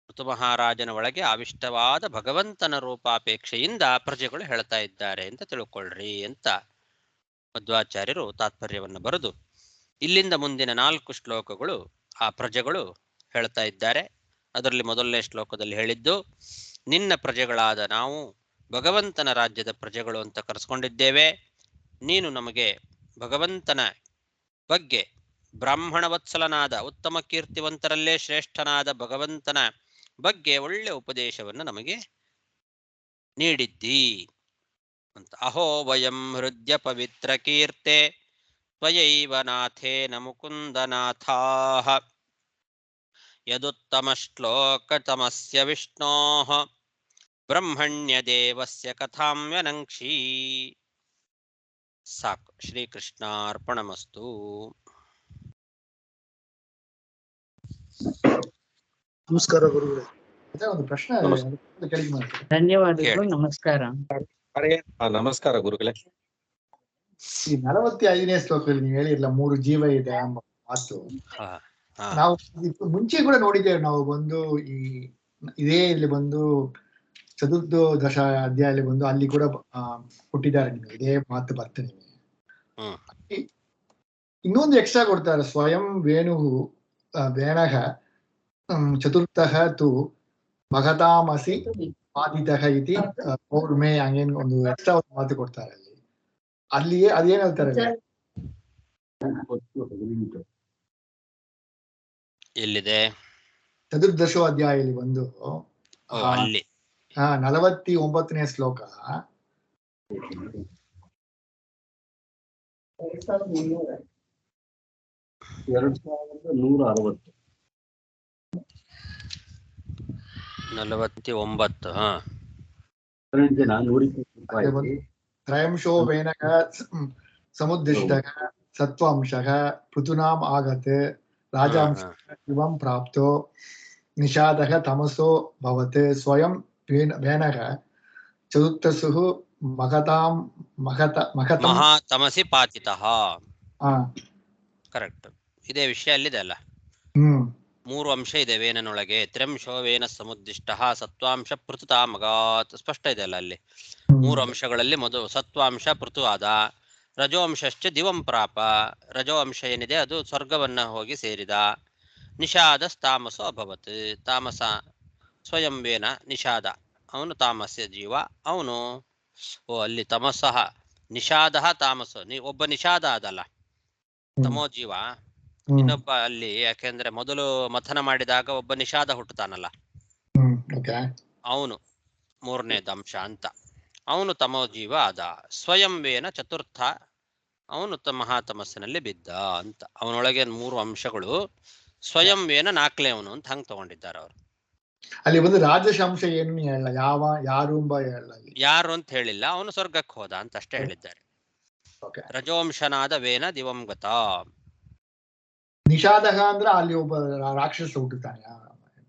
ಪೃಥು ಮಹಾರಾಜನ ಒಳಗೆ ಆವಿಷ್ಟವಾದ ಭಗವಂತನ ರೂಪಾಪೇಕ್ಷೆಯಿಂದ ಪ್ರಜೆಗಳು ಹೇಳ್ತಾ ಇದ್ದಾರೆ ಅಂತ ತಿಳ್ಕೊಳ್ರಿ ಅಂತ ಮಧ್ವಾಚಾರ್ಯರು ತಾತ್ಪರ್ಯವನ್ನು ಬರೆದು ಇಲ್ಲಿಂದ ಮುಂದಿನ 4 ಶ್ಲೋಕಗಳು ಆ ಪ್ರಜೆಗಳು ಹೇಳ್ತಾ ಇದ್ದಾರೆ. ಅದರಲ್ಲಿ ಮೊದಲನೇ ಶ್ಲೋಕದಲ್ಲಿ ಹೇಳಿದ್ದು, ನಿನ್ನ ಪ್ರಜೆಗಳಾದ ನಾವು ಭಗವಂತನ ರಾಜ್ಯದ ಪ್ರಜೆಗಳು ಅಂತ ಕರೆಸ್ಕೊಂಡಿದ್ದೇವೆ. ನೀನು ನಮಗೆ ಭಗವಂತನ ಬಗ್ಗೆ ಬ್ರಾಹ್ಮಣ ವತ್ಸಲನಾದ ಉತ್ತಮ ಕೀರ್ತಿವಂತರಲ್ಲೇ ಶ್ರೇಷ್ಠನಾದ ಭಗವಂತನ ಬಗ್ಗೆ ಒಳ್ಳೆ ಉಪದೇಶವನ್ನು ನಮಗೆ ನೀಡಿದ್ದಿ ಅಂತ. ಅಹೋ ವಯಂ ಹೃದಯ ಪವಿತ್ರ ಕೀರ್ತೆ ತ್ವಯೈವ ನಾಥೇನ ಮುಕುಂದನಾಥಾಃ ಯದುತ್ತಮ ಶ್ಲೋಕತಮಸ್ಯ ವಿಷ್ಣೋಃ ಬ್ರಹ್ಮಣ್ಯ ದೇವಸ್ಯ ಕಥಾಂ ವ್ಯನಂಕ್ಷಿ. ಸಾಕು. ಶ್ರೀಕೃಷ್ಣಾರ್ಪಣಮಸ್ತು. ನಮಸ್ಕಾರ ಗುರುಗಳೇ. ಒಂದು ಪ್ರಶ್ನೆ ಧನ್ಯವಾದಗಳು. ನಮಸ್ಕಾರ. ನಮಸ್ಕಾರ ಗುರುಗಳೇ. ಈ 45ನೇ ಶ್ಲೋಕದಲ್ಲಿ ನೀವು ಹೇಳಿರಲ್ಲ 3 ಜೀವ ಇದೆ ಎಂಬ ಮಾತು, ನಾವು ಮುಂಚೆ ಕೂಡ ನೋಡಿದ್ದೇವೆ. ನಾವು ಬಂದು ಇದೇ ಇಲ್ಲಿ ಬಂದು ಚತುರ್ದಶ ಅಧ್ಯಾಯದಲ್ಲಿ ಬಂದು ಅಲ್ಲಿ ಕೂಡ ಕೊಟ್ಟಿದ್ದಾರೆ ನಿಮಗೆ ಇದೇ ಮಾತು ಬರ್ತದೆ. ಇನ್ನೊಂದು ಎಕ್ಸ್ಟ್ರಾ ಕೊಡ್ತಾರೆ, ಸ್ವಯಂ ವೇಣು ವೇಣಃ ಚತುರ್ಥಃ ತು ಮಗತಾಮಸಿ ಬಾಧಿತಃ ಇತಿ ಪೌರ್ಮೆ ಹಂಗೇನ್ ಒಂದು ಎಕ್ಸ್ಟ್ರಾ ಒಂದು ಮಾತು ಕೊಡ್ತಾರೆ ಅಲ್ಲಿಯೇ ಅದೇನ್ ಹೇಳ್ತಾರೆ ಎಲ್ಲಿದೆ? ಚತುರ್ದಶೋ ಅಧ್ಯಾಯಲ್ಲಿ ಬಂದು ಅಲ್ಲಿ 49ನೇ ಶ್ಲೋಕ. 2149. ತ್ರಯಂಶೋ ವೇನಕ ಸಮುದ್ದಿಷ್ಟಃ ಸತ್ವಾಂಶಃ ಪೃಥುನಾಮ್ ಆಗತ್ ರಾಜಾಂಶ ಇವಂ ಪ್ರಾಪ್ತೋ ನಿಷಾದಃ ತಮಸೋ ಭವತ್ ಸ್ವಯಂ ವೇನಃ ಚತುರ್ಥಸುಃ ಮಹಾತಮಸಿ ಪಾತಿತಃ. ಕರೆಕ್ಟ್. ಇದೇ ವಿಷಯ ಅಲ್ಲಿದೆ ಅಲ್ಲ. 3 ಅಂಶ ಇದೆ ವೇನನೊಳಗೆ. ತ್ರ್ಯಂಶೋ ವೇನ ಸಮುದ್ದಿಷ್ಟ ಸತ್ವಾಂಶ ಪೃಥುತಾಮಗಾತ್. ಸ್ಪಷ್ಟ ಇದೆ ಅಲ್ಲ ಅಲ್ಲಿ. 3 ಅಂಶಗಳಲ್ಲಿ ಮೊದಲು ಸತ್ವಾಂಶ ಪೃಥು ಆದ, ರಜೋ ಅಂಶಶ್ಚ ದಿವಂ ಪ್ರಾಪ. ರಜೋ ಅಂಶ ಏನಿದೆ ಅದು ಸ್ವರ್ಗವನ್ನ ಹೋಗಿ ಸೇರಿದ. ನಿಷಾದ ತಾಮಸೋ ಅಭವತ್. ತಾಮಸ ಸ್ವಯಂ ವೇನ ನಿಷಾದ, ಅವನು ತಾಮಸ್ಯ ಜೀವ. ಅವನು ಅಲ್ಲಿ ತಮಸಃ ನಿಷಾದ ತಾಮಸ, ಒಬ್ಬ ನಿಷಾದ ಆದಲ್ಲ ತಮೋ ಜೀವ. ಇನ್ನೊಬ್ಬ ಅಲ್ಲಿ, ಯಾಕೆಂದ್ರೆ ಮೊದಲು ಮಥನ ಮಾಡಿದಾಗ ಒಬ್ಬ ನಿಷಾದ ಹುಟ್ಟುತ್ತಾನಲ್ಲ, ಅವನು 3ನೇದು ಅಂಶ ಅಂತ. ಅವನು ತಮೋ ಜೀವ ಆದ. ಸ್ವಯಂ ವೇನ ಚತುರ್ಥ, ಅವನು ಮಹಾತಮಸ್ಸಿನಲ್ಲಿ ಬಿದ್ದ ಅಂತ. ಅವನೊಳಗೆ 3 ಅಂಶಗಳು. ಸ್ವಯಂ ವೇನ 4ನೇವನು ಅಂತ ಹಂಗೆ ತಗೊಂಡಿದ್ದಾರೆ ಅವರು. ಅಲ್ಲಿ ಒಂದು ರಾಜಶಂಶ ಏನು ಹೇಳಲ್ಲ, ಯಾರು ಯಾರು ಅಂತ ಹೇಳಿಲ್ಲ. ಅವನು ಸ್ವರ್ಗಕ್ಕೆ ಹೋದ ಅಂತ ಅಷ್ಟೇ ಹೇಳಿದ್ದಾರೆ. ರಜೋಂಶನಾದ ವೇನ ದಿವಂಗತ. ನಿಷಾದ ಅಂದ್ರೆ ಅಲ್ಲಿ ಒಬ್ಬ ರಾಕ್ಷಸ ಹುಟ್ಟುತ್ತಾನೆ.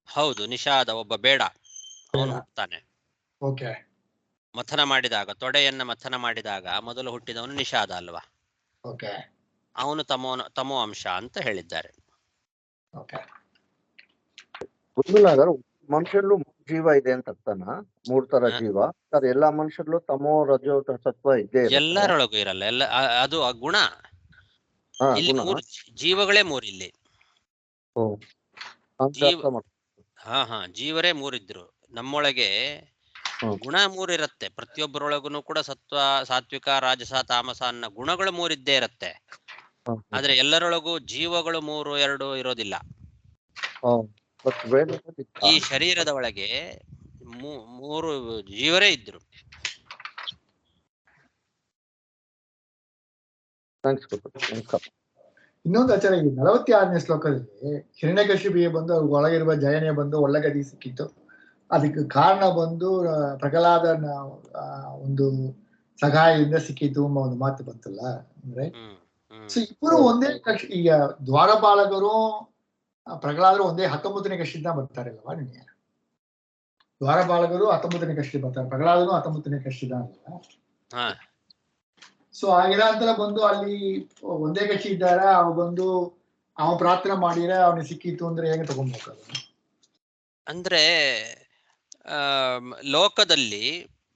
ಹೌದು, ನಿಷಾದ ಒಬ್ಬ ಬೇಡ ಅವನು ಹುಟ್ಟುತ್ತಾನೆ. ಮಥನ ಮಾಡಿದಾಗ, ತೊಡೆಯನ್ನ ಮಥನ ಮಾಡಿದಾಗ ಮೊದಲು ಹುಟ್ಟಿದವನು ನಿಷಾದ ಅಲ್ವಾ. ಅವನು ತಮೋ ಅಂಶ ಅಂತ ಹೇಳಿದ್ದಾರೆ. ಮನುಷ್ಯರಲ್ಲೂ ಜೀವ ಇದೆ ಅಂತ ಅರ್ಥನ? 3 ತರ ಜೀವ ಸರ್? ಎಲ್ಲಾ ಮನುಷ್ಯರಲ್ಲೂ ತಮೋ ರಜೋ ಸತ್ವ ಇದ್ದೇ ಎಲ್ಲರೊಳಗೂ ಇರಲ್ಲ. ಅದು ಗುಣ. ಇಲ್ಲಿ 3 ಜೀವಗಳೇ 3 ಇಲ್ಲಿ. ಜೀವರೇ 3 ಇದ್ರು. ನಮ್ಮೊಳಗೆ ಗುಣ 3 ಇರತ್ತೆ. ಪ್ರತಿಯೊಬ್ಬರೊಳಗೂ ಕೂಡ ಸತ್ವ, ಸಾತ್ವಿಕ, ರಾಜಸ, ತಾಮಸ ಅನ್ನೋ ಗುಣಗಳು 3 ಇದ್ದೇ ಇರತ್ತೆ. ಆದ್ರೆ ಎಲ್ಲರೊಳಗೂ ಜೀವಗಳು 3-2 ಇರೋದಿಲ್ಲ. ಈ ಶರೀರದ ಒಳಗೆ 3 ಜೀವರೇ ಇದ್ರು. ಇನ್ನೊಂದು ಆಚಾರ, ಈ 46ನೇ ಶ್ಲೋಕದಲ್ಲಿ ಹಿರಣ್ಯಕಶಿಪಿಗೆ ಬಂದು ಒಳಗಿರುವ ಜಯನೇ ಬಂದು ಒಳ್ಳೆ ಗತಿ ಸಿಕ್ಕಿತ್ತು. ಅದಕ್ಕೆ ಕಾರಣ ಬಂದು ಪ್ರಹ್ಲಾದನ ಒಂದು ಸಹಾಯದಿಂದ ಸಿಕ್ಕಿತು ಎಂಬ ಒಂದು ಮಾತು ಬಂತಲ್ಲ. ಅಂದ್ರೆ ಸೊ ಇಬ್ಬರು ಒಂದೇ ಕಕ್ಷಿ. ಈಗ ದ್ವಾರಪಾಲಕರು ಪ್ರಹ್ಲಾದರು ಒಂದೇ 19ನೇ ಕಕ್ಷಿಯಿಂದ ಬರ್ತಾರೆ ಅಲ್ವಾ ನಿಮಗೆ? ದ್ವಾರಪಾಲಕರು 19ನೇ ಕಕ್ಷಿ ಬರ್ತಾರೆ, ಪ್ರಹ್ಲಾದನು 19ನೇ ಕಕ್ಷಿದ ಅಲ್ವಾ? ಸೊ ಆಗಿರಂತರ ಬಂದು ಅಲ್ಲಿ ಒಂದೇ ಕಕ್ಷಿ ಇದ್ದಾರ. ಅವ ಬಂದು ಅವ ಪ್ರಾರ್ಥನೆ ಮಾಡಿರ ಅವನಿಗೆ ಸಿಕ್ಕಿತ್ತು ಅಂದ್ರೆ ಹೇಗೆ ತಗೊಂಡ್ಬೇಕು? ಅಂದ್ರೆ ಲೋಕದಲ್ಲಿ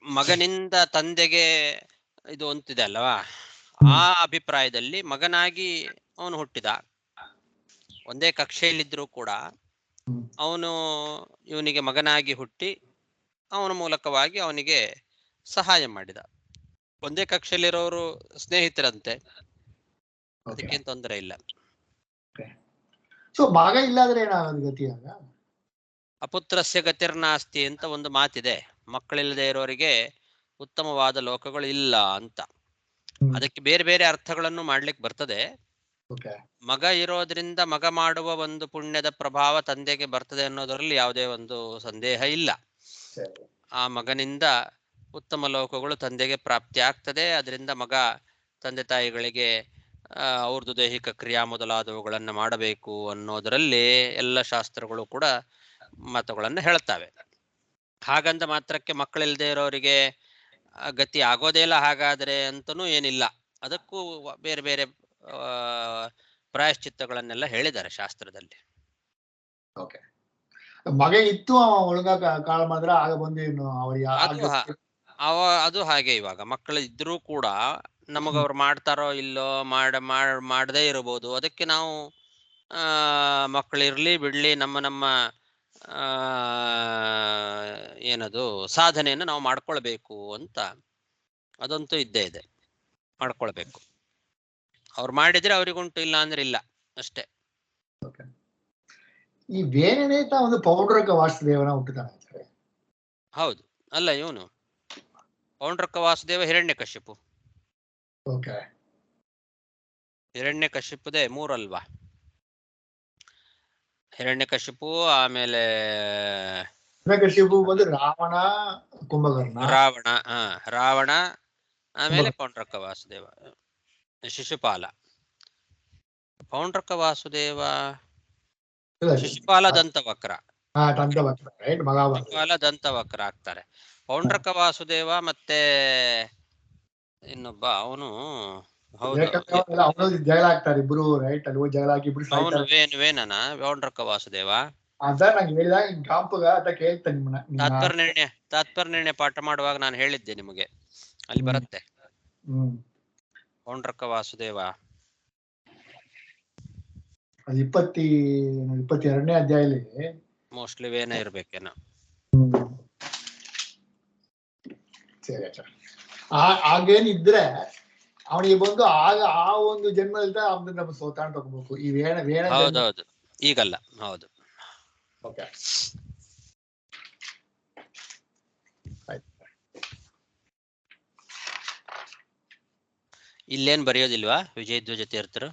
ಮಗನಿಂದ ತಂದೆಗೆ ಇದು ಅಂತಿದೆ ಅಲ್ವಾ, ಆ ಅಭಿಪ್ರಾಯದಲ್ಲಿ ಮಗನಾಗಿ ಅವನು ಹುಟ್ಟಿದ. ಒಂದೇ ಕಕ್ಷೆಯಲ್ಲಿದ್ರೂ ಕೂಡ ಅವನು ಇವನಿಗೆ ಮಗನಾಗಿ ಹುಟ್ಟಿ ಅವನ ಮೂಲಕವಾಗಿ ಅವನಿಗೆ ಸಹಾಯ ಮಾಡಿದ. ಒಂದೇ ಕಕ್ಷೆಯಲ್ಲಿರೋರು ಸ್ನೇಹಿತರಂತೆ, ಅದಕ್ಕೇನು ತೊಂದರೆ ಇಲ್ಲ. ಸೊ ಮಗ ಇಲ್ಲಾದ್ರೆ ಏನಾಗೋದು ಗತಿ? ಆಗ ಅಪುತ್ರಸ್ಯ ಗತಿರ್ನಾಸ್ತಿ ಅಂತ ಒಂದು ಮಾತಿದೆ. ಮಕ್ಕಳಿಲ್ಲದೆ ಇರೋರಿಗೆ ಉತ್ತಮವಾದ ಲೋಕಗಳು ಇಲ್ಲ ಅಂತ. ಅದಕ್ಕೆ ಬೇರೆ ಬೇರೆ ಅರ್ಥಗಳನ್ನು ಮಾಡ್ಲಿಕ್ಕೆ ಬರ್ತದೆ. ಮಗ ಇರೋದ್ರಿಂದ ಮಗ ಮಾಡುವ ಒಂದು ಪುಣ್ಯದ ಪ್ರಭಾವ ತಂದೆಗೆ ಬರ್ತದೆ ಅನ್ನೋದರಲ್ಲಿ ಯಾವುದೇ ಒಂದು ಸಂದೇಹ ಇಲ್ಲ. ಆ ಮಗನಿಂದ ಉತ್ತಮ ಲೋಕಗಳು ತಂದೆಗೆ ಪ್ರಾಪ್ತಿ ಆಗ್ತದೆ. ಅದರಿಂದ ಮಗ ತಂದೆ ತಾಯಿಗಳಿಗೆ ಅವ್ರದ್ದು ದೈಹಿಕ ಕ್ರಿಯಾ ಮೊದಲಾದವುಗಳನ್ನು ಮಾಡಬೇಕು ಅನ್ನೋದರಲ್ಲಿ ಎಲ್ಲ ಶಾಸ್ತ್ರಗಳು ಕೂಡ ಮಾತುಗಳನ್ನು ಹೇಳ್ತವೆ. ಹಾಗಂದ ಮಾತ್ರಕ್ಕೆ ಮಕ್ಕಳಿಲ್ಲದೆ ಇರೋರಿಗೆ ಗತಿ ಆಗೋದೇ ಇಲ್ಲ ಹಾಗಾದ್ರೆ ಅಂತನೂ ಏನಿಲ್ಲ. ಅದಕ್ಕೂ ಬೇರೆ ಬೇರೆ ಪ್ರಾಯಶ್ಚಿತ್ತಗಳನ್ನೆಲ್ಲ ಹೇಳಿದ್ದಾರೆ ಶಾಸ್ತ್ರದಲ್ಲಿ. ಮಗ ಇತ್ತು ಒಳಗ ಕಾಳ ಮಾಡಿದ್ರೆ ಆಗ ಬಂದು ಅದು ಹಾಗೆ. ಇವಾಗ ಮಕ್ಕಳು ಇದ್ರೂ ಕೂಡ ನಮಗವ್ರು ಮಾಡ್ತಾರೋ ಇಲ್ಲೋ, ಮಾಡದೇ ಇರಬಹುದು. ಅದಕ್ಕೆ ನಾವು ಮಕ್ಕಳಿರ್ಲಿ ಬಿಡ್ಲಿ, ನಮ್ಮ ಏನದು ಸಾಧನೆಯನ್ನು ನಾವು ಮಾಡ್ಕೊಳ್ಬೇಕು ಅಂತ ಅದಂತೂ ಇದ್ದೇ ಇದೆ, ಮಾಡ್ಕೊಳ್ಬೇಕು. ಅವ್ರು ಮಾಡಿದ್ರೆ ಅವ್ರಿಗುಂಟು, ಇಲ್ಲ ಅಂದ್ರೆ ಇಲ್ಲ ಅಷ್ಟೇ. ಈ ವೇಣನೇತ ಒಂದು ಪೌಂಡ್ರಕ ವಾಸುದೇವನ ಹುಟ್ಟುತ್ತಾನೆ. ಹೌದು, ಅಲ್ಲ ಇವನು ಪೌಂಡ್ರಕ ವಾಸುದೇವ ಹಿರಣ್ಯಕಶಿಪು. ಹಿರಣ್ಯಕಶಿಪುದೇ 3 ಅಲ್ವಾ? ಹಿರಣ್ಯಕಶಿಪು, ಆಮೇಲೆ ಬಂದು ರಾವಣ, ಕುಂಭಕರ್ಣ, ರಾವಣ, ಆಮೇಲೆ ಪೌಂಡ್ರಕ ವಾಸುದೇವ, ಶಿಶುಪಾಲ. ಪೌಂಡ್ರಕ ವಾಸುದೇವ, ಶಿಶುಪಾಲ ದಂತವಕ್ರ, ಶಿಶುಪಾಲ ದಂತವಕ್ರ ಆಗ್ತಾರೆ. ಪೌಂಡ್ರಕ ವಾಸುದೇವ ಮತ್ತೆ ಇನ್ನೊಬ್ಬ ಅವನು, ಹೌದು, ಜಗಳ ಆಗ್ತಾರೆ ಇಬ್ರು, ರೈಟ್? ಅಲ್ಲಿ ಜಗಳ ಆಗಿ ಇಬ್ರು ಅವನು ವೇನನ ಪೌಂಡ್ರಕ ವಾಸುದೇವ. ಅದ ನಂಗೆ ಹೇಳಿದಾಗ ಗಾಂಪುಗ ಅದ ಕೇಳ್ತೇನೆ. ತಾತ್ಪರ್ಯ ಪಾಠ ಮಾಡುವಾಗ ನಾನು ಹೇಳಿದ್ದೆ ನಿಮಗೆ, ಅಲ್ಲಿ ಬರುತ್ತೆ ಪೌಂಡ್ರಕ ವಾಸುದೇವ. ಅದು 22ನೇ ಅಧ್ಯಾಯದಲ್ಲಿ ಮೋಸ್ಟ್ಲಿ ವೇನ ಇರ್ಬೇಕೇನೋ. ಹಾಗೇನಿದ್ರೆ ಅವನಿಗೆ ಬಂದು ಆಗ ಆ ಒಂದು ಜನ್ಮದಿಂದ ಅವ್ನ ನಮ್ಮ ಸೋತಾಣ ತಗೋಬೇಕು. ಈ ವೇಣ ಹೌದೌದು, ಈಗಲ್ಲ. ಹೌದು, ಇಲ್ಲೇನ್ ಬರೆಯೋದಿಲ್ವಾ ವಿಜಯಧ್ವಜ ತೀರ್ಥರು?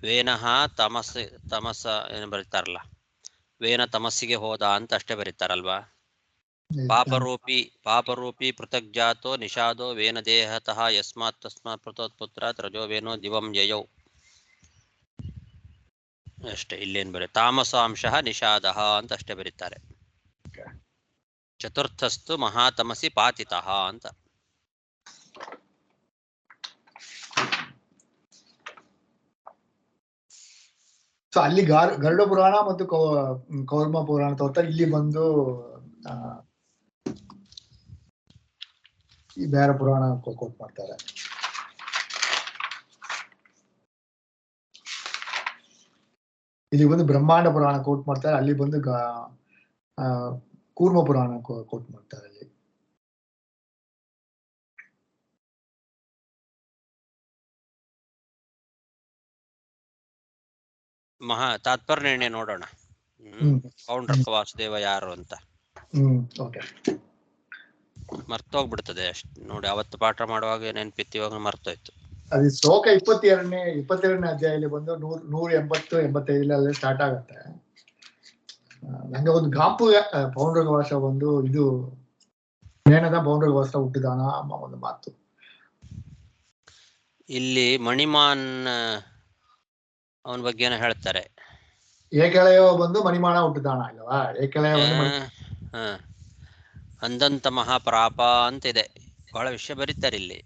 ವೇನಃ ತಮಸ ಏನು ಬರೀತಾರಲ್ಲ, ವೇನ ತಮಸ್ಸಿಗೆ ಹೋದ ಅಂತ ಅಷ್ಟೇ ಬರೀತಾರಲ್ವಾ? ಪಾಪರೂಪಿ ಪೃಥಗ್ಜಾತೋ ನಿಷಾದೋ ವೇನ ದೇಹತಃ ಯಸ್ಮಾತ್ ತಸ್ಮಾತ್ ಪೃಥೋತ್ಪುತ್ರಾತ್ ರಜೋ ವೇನೋ ದಿವಂ ಯಯೌ ಅಷ್ಟೇ. ಇಲ್ಲೇನು ಬರೀ ತಾಮಸಾಂಶ ನಿಷಾದ ಅಂತ ಅಷ್ಟೇ ಬರೀತಾರೆ. ಚತುರ್ಥಸ್ತು ಮಹಾತಮಸಿ ಪಾತಿತಃ ಅಂತ. ಸೊ ಅಲ್ಲಿ ಗರುಡ ಪುರಾಣ ಮತ್ತು ಕೌರ್ಮ ಪುರಾಣ ತೋರ್ತಾರೆ. ಇಲ್ಲಿ ಬಂದು ಈ ಬೇರೆ ಪುರಾಣ ಕೋಟ್ ಮಾಡ್ತಾರೆ. ಇಲ್ಲಿ ಬಂದು ಬ್ರಹ್ಮಾಂಡ ಪುರಾಣ ಕೋಟ್ ಮಾಡ್ತಾರೆ, ಅಲ್ಲಿ ಬಂದು ಕೂರ್ಮ ಪುರಾಣ ಕೋಟ್ ಮಾಡ್ತಾರೆ. ಅಲ್ಲಿ ತಾತ್ಪರ್ಯ ನೋಡೋಣ. ಪೌಂಡ್ರಕ ವಾಸುದೇವ ಯಾರು ಅಂತ ಮರ್ತೋಗ್ಬಿಡ್ತದೆ ಅಷ್ಟು ನೋಡಿ. ಅವತ್ತು ಪಾಠ ಮಾಡುವಾಗ ನೆನ್ಪಿತ್ತು, ಇವಾಗ ಮರ್ತೋಯ್ತು. ಅದು ಶ್ಲೋಕ 22ನೇ ಅಧ್ಯಾಯದಲ್ಲಿ ಬಂದು 180-85 ಸ್ಟಾರ್ಟ್ ಆಗತ್ತೆ. ನಂಗೆ ಒಂದು ಗಾಂಪು ಪೌಂಡ್ರಕ ವಾಸ ಒಂದು ಇದು ವೇಣದ ಪೌಂಡ್ರಕ ವಾಸ ಹುಟ್ಟಿದಾನ ಅಮ್ಮ ಒಂದು ಮಾತು. ಇಲ್ಲಿ ಮಣಿಮಾನ್ ಅವನ ಬಗ್ಗೆ ಏನೋ ಹೇಳ್ತಾರೆ. ಏಕಳೆಯ ಬಂದು ಮಣಿಮಾಣ ಹುಟ್ಟಿದಾನ ಅಲ್ವಾ? ಏಕಳೆಯ ಅಂದಂತ ಮಹಾಪ್ರಾಪ ಅಂತ ಇದೆ. ಬಹಳ ವಿಷಯ ಬರೀತಾರೆ ಇಲ್ಲಿ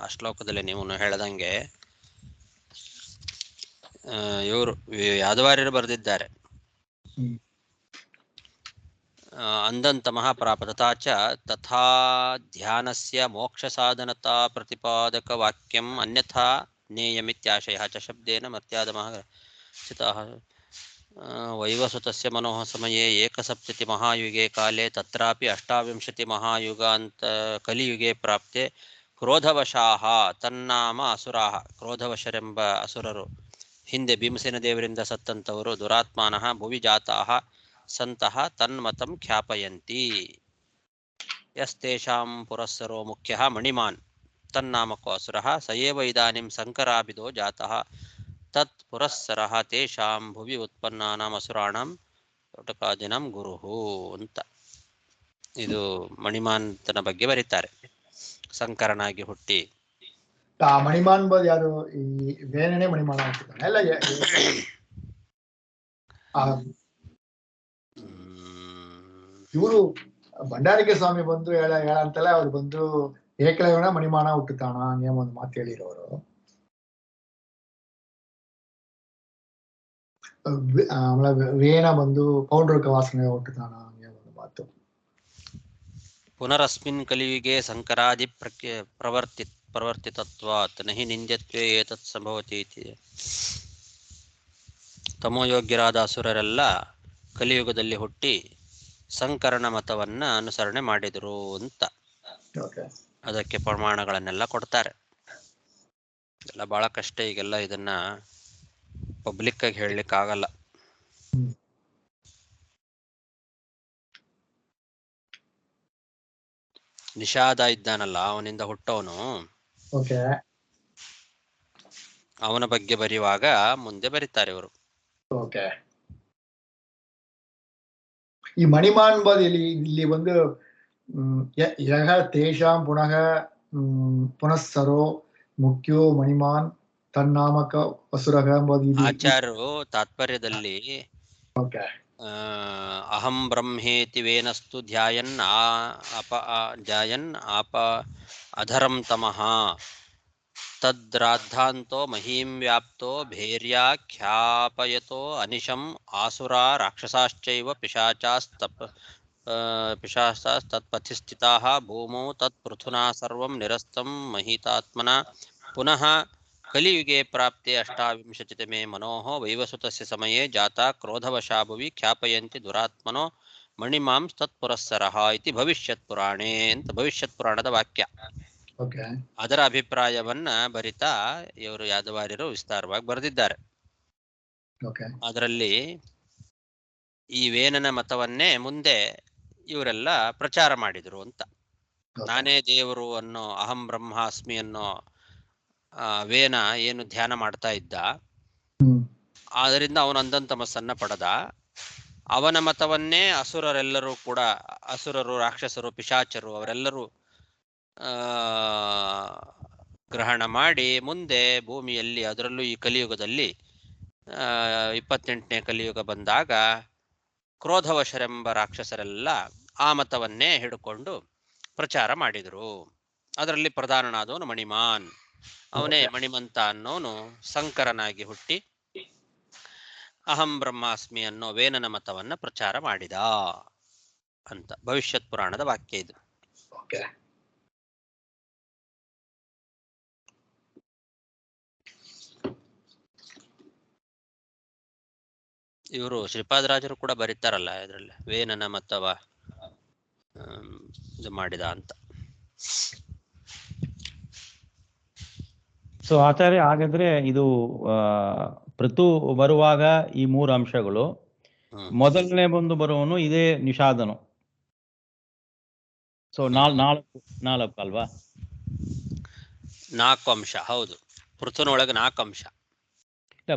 ಆ ಶ್ಲೋಕದಲ್ಲಿ. ನೀವು ಹೇಳ್ದಂಗೆ ಇವರು ಯಾದವಾರ್ಯರು ಬರೆದಿದ್ದಾರೆ. ಅಂದಂತ ಮಹಾಪ್ರಾಪ ತಥಾ ಧ್ಯಾನಸ್ಯ ಮೋಕ್ಷ ಸಾಧನತಾ ಪ್ರತಿಪಾದಕ ವಾಕ್ಯಂ ಅನ್ಯಥಾ ನೇಯಮಿತ್ಯಾಶಯ ಚ ಶಬ್ದೇನ ಮರ್ತ್ಯಾದಮಃ ಸ್ಥಿತಃ ವೈವಸುತಸ್ಯ ಮನೋಃ ಸಮಯೇ ಏಕಸಪ್ತತಿ ಮಹಾಯುಗೆ ಕಾಲೇ ತತ್ರಾಪಿ 28 ಮಹಾಯುಗಾಂತ ಕಲಿಯುಗೆ ಪ್ರಾಪ್ತೆ ಕ್ರೋಧವಶಾಹ ತನ್ನಾಮ ಅಸುರಾಹ. ಕ್ರೋಧವಶರೆಂಬ ಅಸುರರು ಹಿಂದೆ ಭೀಮಸೇನ ದೇವರಿಂದ ಸತ್ತಂತವರು ದುರಾತ್ಮಾನಃ ಭುವಿ ಜಾತಾಹ ಸಂತಹ ತನ್ಮತಂ ಖ್ಯಾಪಯಂತಿ. ಯಸ್ತೇಷಾಂ ಪುರಸ್ಸರೋ ಮುಖ್ಯಃ ಮಣಿಮಾನ್ ತನ್ನಾಮಕೋ ಅಸುರಃ ಸಯೇವ ಇದಾನಿಂ ಸಂಕರಾಭಿದೋ ಜಾತಃ ತತ್ ಪುರಸ್ಸರಃ ತೇಷಾಂ ಭುವಿ ಉತ್ಪನ್ನಾನಾಂ ಅಸುರಾಣಂ ತೋಟಕಾದಿನಂ ಗುರುಹು ಅಂತ. ಇದು ಮಣಿಮಾಂತನ ಬಗ್ಗೆ ಬರೀತಾರೆ. ಸಂಕರನಾಗಿ ಹುಟ್ಟಿ ಮಣಿಮಾನ್ ಬದ್ ಯಾರು? ಈ ವೇಣನೇ ಮಣಿಮಾನ ಆಗ್ತಿದ್ದಾನೆ ಅಲ್ಲ? ಇವರು ಭಂಡಾರಿಕೆ ಸ್ವಾಮಿ ಬಂದು ಹೇಳಂತಲ್ಲ, ಅವ್ರು ಬಂದು ಏಕಲವ್ಯನ ಮಣಿಮಾನ ಹುಟ್ಟುತ್ತಾನ ನೇಮ ಒಂದು ಮಾತು ಹೇಳಿರೋರು. ವೇನ ಬಂದು ಪೌಂಡ್ರಕ ವಾಸನೆ ಹುಟ್ಟುತ್ತಾನ ಒಂದು ಮಾತು. ಪುನರಸ್ಮಿನ್ ಕಲಿಯುಗೆ ಸಂಕರಾದಿ ತತ್ಪ್ರವರ್ತಿತತ್ವಾತ್ ನಹಿ ನಿಂದ್ಯತ್ವೇ ಏತತ್ ಸಂಭವತಿ ಇತಿ. ತಮೋಯೋಗ್ಯರಾದ ಅಸುರರೆಲ್ಲ ಕಲಿಯುಗದಲ್ಲಿ ಹುಟ್ಟಿ ಸಂಕರಣ ಮತವನ್ನ ಅನುಸರಣೆ ಮಾಡಿದರು ಅಂತ ಅದಕ್ಕೆ ಪ್ರಮಾಣಗಳನ್ನೆಲ್ಲ ಕೊಡ್ತಾರೆ. ಎಲ್ಲ ಬಹಳ ಕಷ್ಟ, ಈಗೆಲ್ಲ ಇದನ್ನ ಪಬ್ಲಿಕ್ ಆಗಿ ಹೇಳಲಿಕ್ಕೆ ಆಗಲ್ಲ. ನಿಷಾದ ಇದ್ದಾನಲ್ಲ, ಅವನಿಂದ ಹುಟ್ಟವನು, ಅವನ ಬಗ್ಗೆ ಬರೆಯುವಾಗ ಮುಂದೆ ಬರೀತಾರೆ ಇವರು. ಈ ಮಣಿಮಾನ್ ಇಲ್ಲಿ ಒಂದು ಯಹ ತೇಷಾಂ ಪುನಃ ಪುನಃಸರೋ ಮುಖ್ಯೋ ಮಣಿಮಾನ್ ತನ್ನಾಮಕ ಅಸುರಃ ಎಂಬುದು ಆಚಾರ್ಯರು ತಾತ್ಪರ್ಯದಲ್ಲಿ ಅಹಂ ಬ್ರಹ್ಮೇತಿ ವೇನಸ್ತು ಧ್ಯಾಯನ್ ಆಪ ಅಧರಂ ತಮಃ ತದ್ರಾದ್ಧಾಂತೋ ಮಹೀಂ ವ್ಯಾಪ್ತೋ ಭೇರ್ಯಾಖ್ಯಾಪಯತೋ ಅನಿಶಂ ಆಸುರಾ ರಾಕ್ಷಸಾಶ್ಚೈವ ಪಿಶಾಚಾಸ್ತತ್ಪಥಿಸ್ಥಿತಾಃ ಭೂಮೌ ತತ್ಪೃಥುನಾ ಸರ್ವಂ ನಿರಸ್ತಂ ಮಹಿತಾತ್ಮನಾ ಪುನಃ ಕಲಿಯುಗೆ ಪ್ರಾಪ್ತೆ ಅಷ್ಟಾವಿಂಶತಿತಮೇ ಮನೋಃ ವೈವಸುತಸ್ಯ ಸಮಯೇ ಜಾತಾ ಕ್ರೋಧವಶಾ ಭುವಿ ಖ್ಯಾಪಯಂತಿ ದುರಾತ್ಮನೋ ಮಣಿಮಾಂಸ್ ತತ್ಪುರಸ್ಸರಃ ಇತಿ ಭವಿಷ್ಯತ್ ಪುರಾಣೇ ಅಂತ ಭವಿಷ್ಯತ್ ಪುರಾಣದ ವಾಕ್ಯ. ಅದರ ಅಭಿಪ್ರಾಯವನ್ನ ಬರಿತಾ ಇವರು ಯಾದವಾರ್ಯರು ವಿಸ್ತಾರವಾಗಿ ಬರೆದಿದ್ದಾರೆ. ಅದರಲ್ಲಿ ಈ ವೇನನ ಮತವನ್ನೇ ಮುಂದೆ ಇವರೆಲ್ಲ ಪ್ರಚಾರ ಮಾಡಿದರು ಅಂತ. ನಾನೇ ದೇವರು ಅನ್ನೋ ಅಹಂ ಬ್ರಹ್ಮಾಸ್ಮಿ ಅನ್ನೋ ವೇನ ಏನು ಧ್ಯಾನ ಮಾಡ್ತಾ ಇದ್ದ, ಆದ್ದರಿಂದ ಅವನು ಅಂಧಂತಮಸ್ಸನ್ನ ಪಡೆದ. ಅವನ ಮತವನ್ನೇ ಅಸುರರೆಲ್ಲರೂ ಕೂಡ, ಅಸುರರು, ರಾಕ್ಷಸರು, ಪಿಶಾಚರು ಅವರೆಲ್ಲರೂ ಗ್ರಹಣ ಮಾಡಿ ಮುಂದೆ ಭೂಮಿಯಲ್ಲಿ, ಅದರಲ್ಲೂ ಈ ಕಲಿಯುಗದಲ್ಲಿ 28ನೇ ಕಲಿಯುಗ ಬಂದಾಗ ಕ್ರೋಧವಶರೆಂಬ ರಾಕ್ಷಸರೆಲ್ಲ ಆ ಮತವನ್ನೇ ಹಿಡ್ಕೊಂಡು ಪ್ರಚಾರ ಮಾಡಿದರು. ಅದರಲ್ಲಿ ಪ್ರಧಾನನಾದವನು ಮಣಿಮಾನ್. ಅವನೇ ಮಣಿಮಂತ ಅನ್ನೋನು ಸಂಕರನಾಗಿ ಹುಟ್ಟಿ ಅಹಂ ಬ್ರಹ್ಮಾಸ್ಮಿ ಅನ್ನೋ ವೇನನ ಮತವನ್ನ ಪ್ರಚಾರ ಮಾಡಿದ ಅಂತ ಭವಿಷ್ಯತ್ ಪುರಾಣದ ವಾಕ್ಯ ಇದು. ಇವರು ಶ್ರೀಪಾದರಾಜರು ಕೂಡ ಬರೀತಾರಲ್ಲ ಇದರಲ್ಲಿ, ವೇನನ ಮತವ ಇದು ಮಾಡಿದ ಅಂತ. ಸೊ ಆಚಾರ್ಯ, ಹಾಗಾದ್ರೆ ಇದು ಪೃಥು ಬರುವಾಗ ಈ 3 ಅಂಶಗಳು, ಮೊದಲನೇ ಬಂದು ಬರುವನು ಇದೇ ನಿಷಾದನು. ಸೊ 4 ಅಲ್ವಾ? 4 ಅಂಶ, ಹೌದು. ಪೃಥುನೊಳಗೆ 4 ಅಂಶ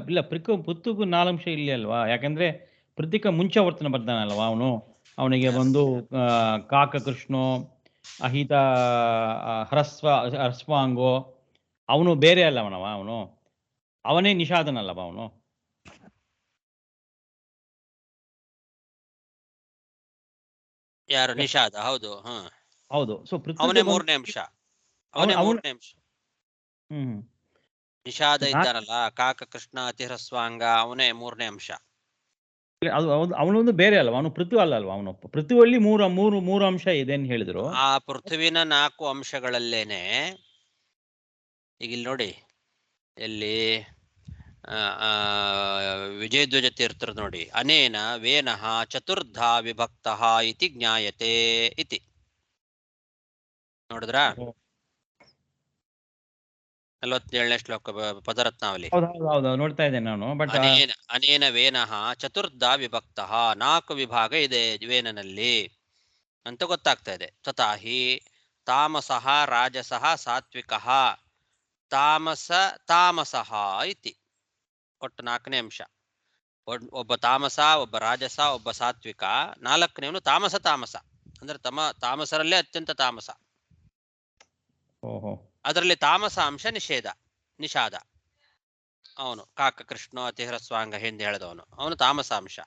ಇಲ್ಲ. ಪೃಥುಗೂ 4 ಅಂಶ ಇಲ್ಲ ಅಲ್ವಾ? ಯಾಕಂದ್ರೆ ಪೃಥಿಕ ಮುಂಚೆ ವರ್ತನೆ ಬರ್ತಾನಲ್ವಾ ಅವನು. ಅವನಿಗೆ ಬಂದು ಕಾಕ ಕೃಷ್ಣೋ ಅಹಿತ ಹ್ರಸ್ವಾಂಗೋ, ಅವನು ಬೇರೆ ಅಲ್ಲವನವ, ಅವನೇ ನಿಷಾದನಲ್ಲವ ಅವನು. ಯಾರು? ನಿಷಾದ, ಹೌದು. ಹೌದು. ಸೊ ಅವನೇ 3ನೇ ಅಂಶ. ಅವನೇ 3ನೇ ಅಂಶ. ನಿಷಾದ ಇದ್ದಾನಲ್ಲ, ಕಾಕ ಕೃಷ್ಣ ಅತಿ ಹ್ರಸ್ವಾಂಗ, ಅವನೇ 3ನೇ ಅಂಶ. ಅವನೊಂದು ಬೇರೆ ಅಲ್ವಾ, ಅವನು ಪೃಥು ಅಲ್ಲಲ್ವಾ? ಅವನು ಪೃಥುವಲ್ಲಿ ಮೂರು ಅಂಶ ಇದೆ ಅಂತ ಹೇಳಿದ್ರು. ಆ ಪೃಥುವಿನ 4 ಅಂಶಗಳಲ್ಲೇನೆ ಈಗ ಇಲ್ಲಿ ನೋಡಿ, ಎಲ್ಲಿ ವಿಜಯಧ್ವಜ ತೀರ್ಥರು ನೋಡಿ, ಅನೇನ ವೇನಃ ಚತುರ್ಧಾ ವಿಭಕ್ತಃ ಇತಿ ಜ್ಞಾಯತೆ ಇತಿ. ನೋಡಿದ್ರ 47ನೇ ಶ್ಲೋಕ ಪದರತ್ನಾವಲಿ. ನೋಡ್ತಾ ಇದ್ದೇನೆ ನಾನು. ಬಟ್ ಅನೇನ ವೇನಃ ಚತುರ್ಧಾ ವಿಭಕ್ತಃ, 4 ವಿಭಾಗ ಇದೆ ವೇನನಲ್ಲಿ ಅಂತ ಗೊತ್ತಾಗ್ತಾ ಇದೆ. ತಥಾಹಿ ತಾಮಸಃ ರಾಜಸಃ ಸಾತ್ವಿಕಃ ತಾಮಸಃ ಇತಿ. ಒಟ್ಟು 4ನೇ ಅಂಶ. ಒಬ್ಬ ತಾಮಸ, ಒಬ್ಬ ರಾಜಸ, ಒಬ್ಬ ಸಾತ್ವಿಕ, 4ನೇವನು ತಾಮಸ ಅಂದ್ರೆ ತಾಮಸರಲ್ಲೇ ಅತ್ಯಂತ ತಾಮಸ. ಅದರಲ್ಲಿ ತಾಮಸ ಅಂಶ ನಿಷಾದ. ಅವನು ಕಾಕ ಕೃಷ್ಣ ಅತಿ ಹ್ರಸ್ವಾಂಗ ಹಿಂದೆ ಹೇಳಿದವನು, ಅವನು ತಾಮಸ ಅಂಶ.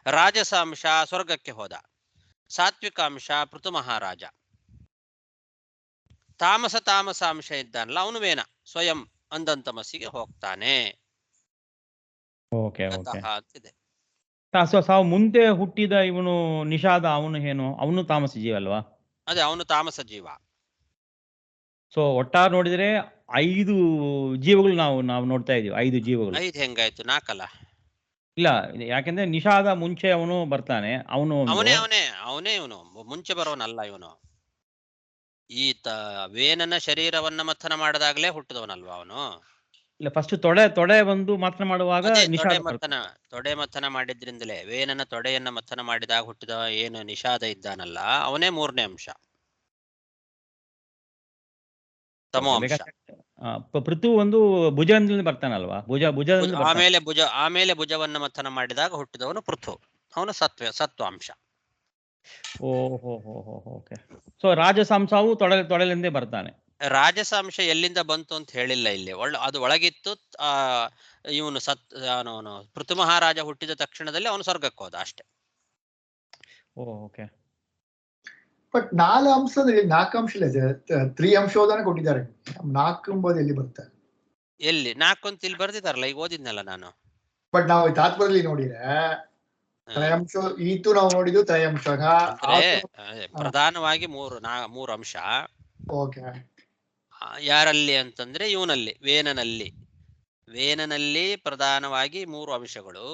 ರಾಜಸ ಅಂಶ ಸ್ವರ್ಗಕ್ಕೆ ಹೋದ. ಸಾತ್ವಿಕ ಅಂಶ ಪೃಥು ಮಹಾರಾಜ. ತಾಮಸ ಅಂಶ ಇದ್ದಾನಲ್ಲ ಅವನು ವೇನ, ಸ್ವಯಂ ಅಂಧಂತಮಸ್ಸಿಗೆ ಹೋಗ್ತಾನೆ. ಮುಂದೆ ಹುಟ್ಟಿದ ಇವನು ನಿಷಾದ, ಅವನು ಏನು? ಅವನು ತಾಮಸ ಜೀವ ಅಲ್ವಾ? ಅದೇ, ಅವನು ತಾಮಸ ಜೀವ. ಸೊ ಒಟ್ಟಾರೆ ನೋಡಿದ್ರೆ 5 ಜೀವಗಳು ನಾವು ನೋಡ್ತಾ ಇದೀವಿ. 5 ಜೀವಗಳು. 5 ಹೆಂಗಾಯ್ತು? 4 ಅಲ್ಲ? ಇಲ್ಲ, ಯಾಕೆಂದ್ರೆ ನಿಷಾದ ಮುಂಚೆ ಅವನು ಬರ್ತಾನೆ. ಅವನೇ ಇವನು ಮುಂಚೆ ಬರೋನಲ್ಲ ಇವನು. ಈತ ವೇನನ ಶರೀರವನ್ನ ಮಥನ ಮಾಡದಾಗ್ಲೇ ಹುಟ್ಟಿದವನಲ್ವಾ ಅವನು? ಇಲ್ಲ, ಫಸ್ಟ್ ತೊಡೆ ಬಂದು ಮಾತನ ಮಾಡುವಾಗ ತೊಡೆ ಮಥನ ಮಾಡಿದ್ರಿಂದಲೇ ವೇನನ ತೊಡೆಯನ್ನ ಮಥನ ಮಾಡಿದಾಗ ಹುಟ್ಟಿದ ಏನು ನಿಷಾದ ಇದ್ದಾನಲ್ಲ, ಅವನೇ 3ನೇ ಅಂಶ, ತಮೋ ಅಂಶ. ಪೃಥು ಒಂದು ಭುಜದಿಂದ ಬರ್ತಾನಲ್ವಾ? ಆಮೇಲೆ ಭುಜವನ್ನ ಮಥನ ಮಾಡಿದಾಗ ಹುಟ್ಟಿದವನು ಪೃಥು, ಅವನು ಸತ್ವಾಂಶ. ಓಕೆ. ಸೊ ರಾಜಸಾಂಶವು ತೊಡೆಲಿಂದೇ ಬರ್ತಾನೆ. ರಾಜಸಾಂಶ ಎಲ್ಲಿಂದ ಬಂತು ಅಂತ ಹೇಳಿಲ್ಲ ಇಲ್ಲಿ. ಅದು ಒಳಗಿತ್ತು. ಇವನು ಪೃಥು ಮಹಾರಾಜ ಹುಟ್ಟಿದ ತಕ್ಷಣದಲ್ಲಿ ಅವನು ಸ್ವರ್ಗಕ್ಕೆ ಹೋದ ಅಷ್ಟೇ. ಓಕೆ. ಬಟ್ 4 ಅಂಶದಲ್ಲಿ 4 ಅಂಶ ಇಲ್ಲ, 3 ಅಂಶೋದನ್ನ ಕೊಟ್ಟಿದ್ದಾರೆ. 4 ಎಂಬುದು ಎಲ್ಲಿ ಬರ್ತಾರೆ? ಎಲ್ಲಿ 4 ಅಂತ ಇಲ್ಲಿ ಬರ್ದಿದಾರಲ್ಲ, ಈಗ ಓದಿದ್ನಲ್ಲ ನಾನು. ಬಟ್ ನಾವು ತಾತ್ಪರ್ಯದಲ್ಲಿ ನೋಡಿದ್ರೆ ತ್ರಯಾಂಶ ಈತು ನಾವು ನೋಡಿದ್ದು ತ್ರಯಾಂಶ ಪ್ರಧಾನವಾಗಿ 3 ಅಂಶ. ಓಕೆ. ಯಾರಲ್ಲಿ ಅಂತಂದ್ರೆ ಇವನಲ್ಲಿ ವೇನನಲ್ಲಿ ಪ್ರಧಾನವಾಗಿ 3 ಅಂಶಗಳು.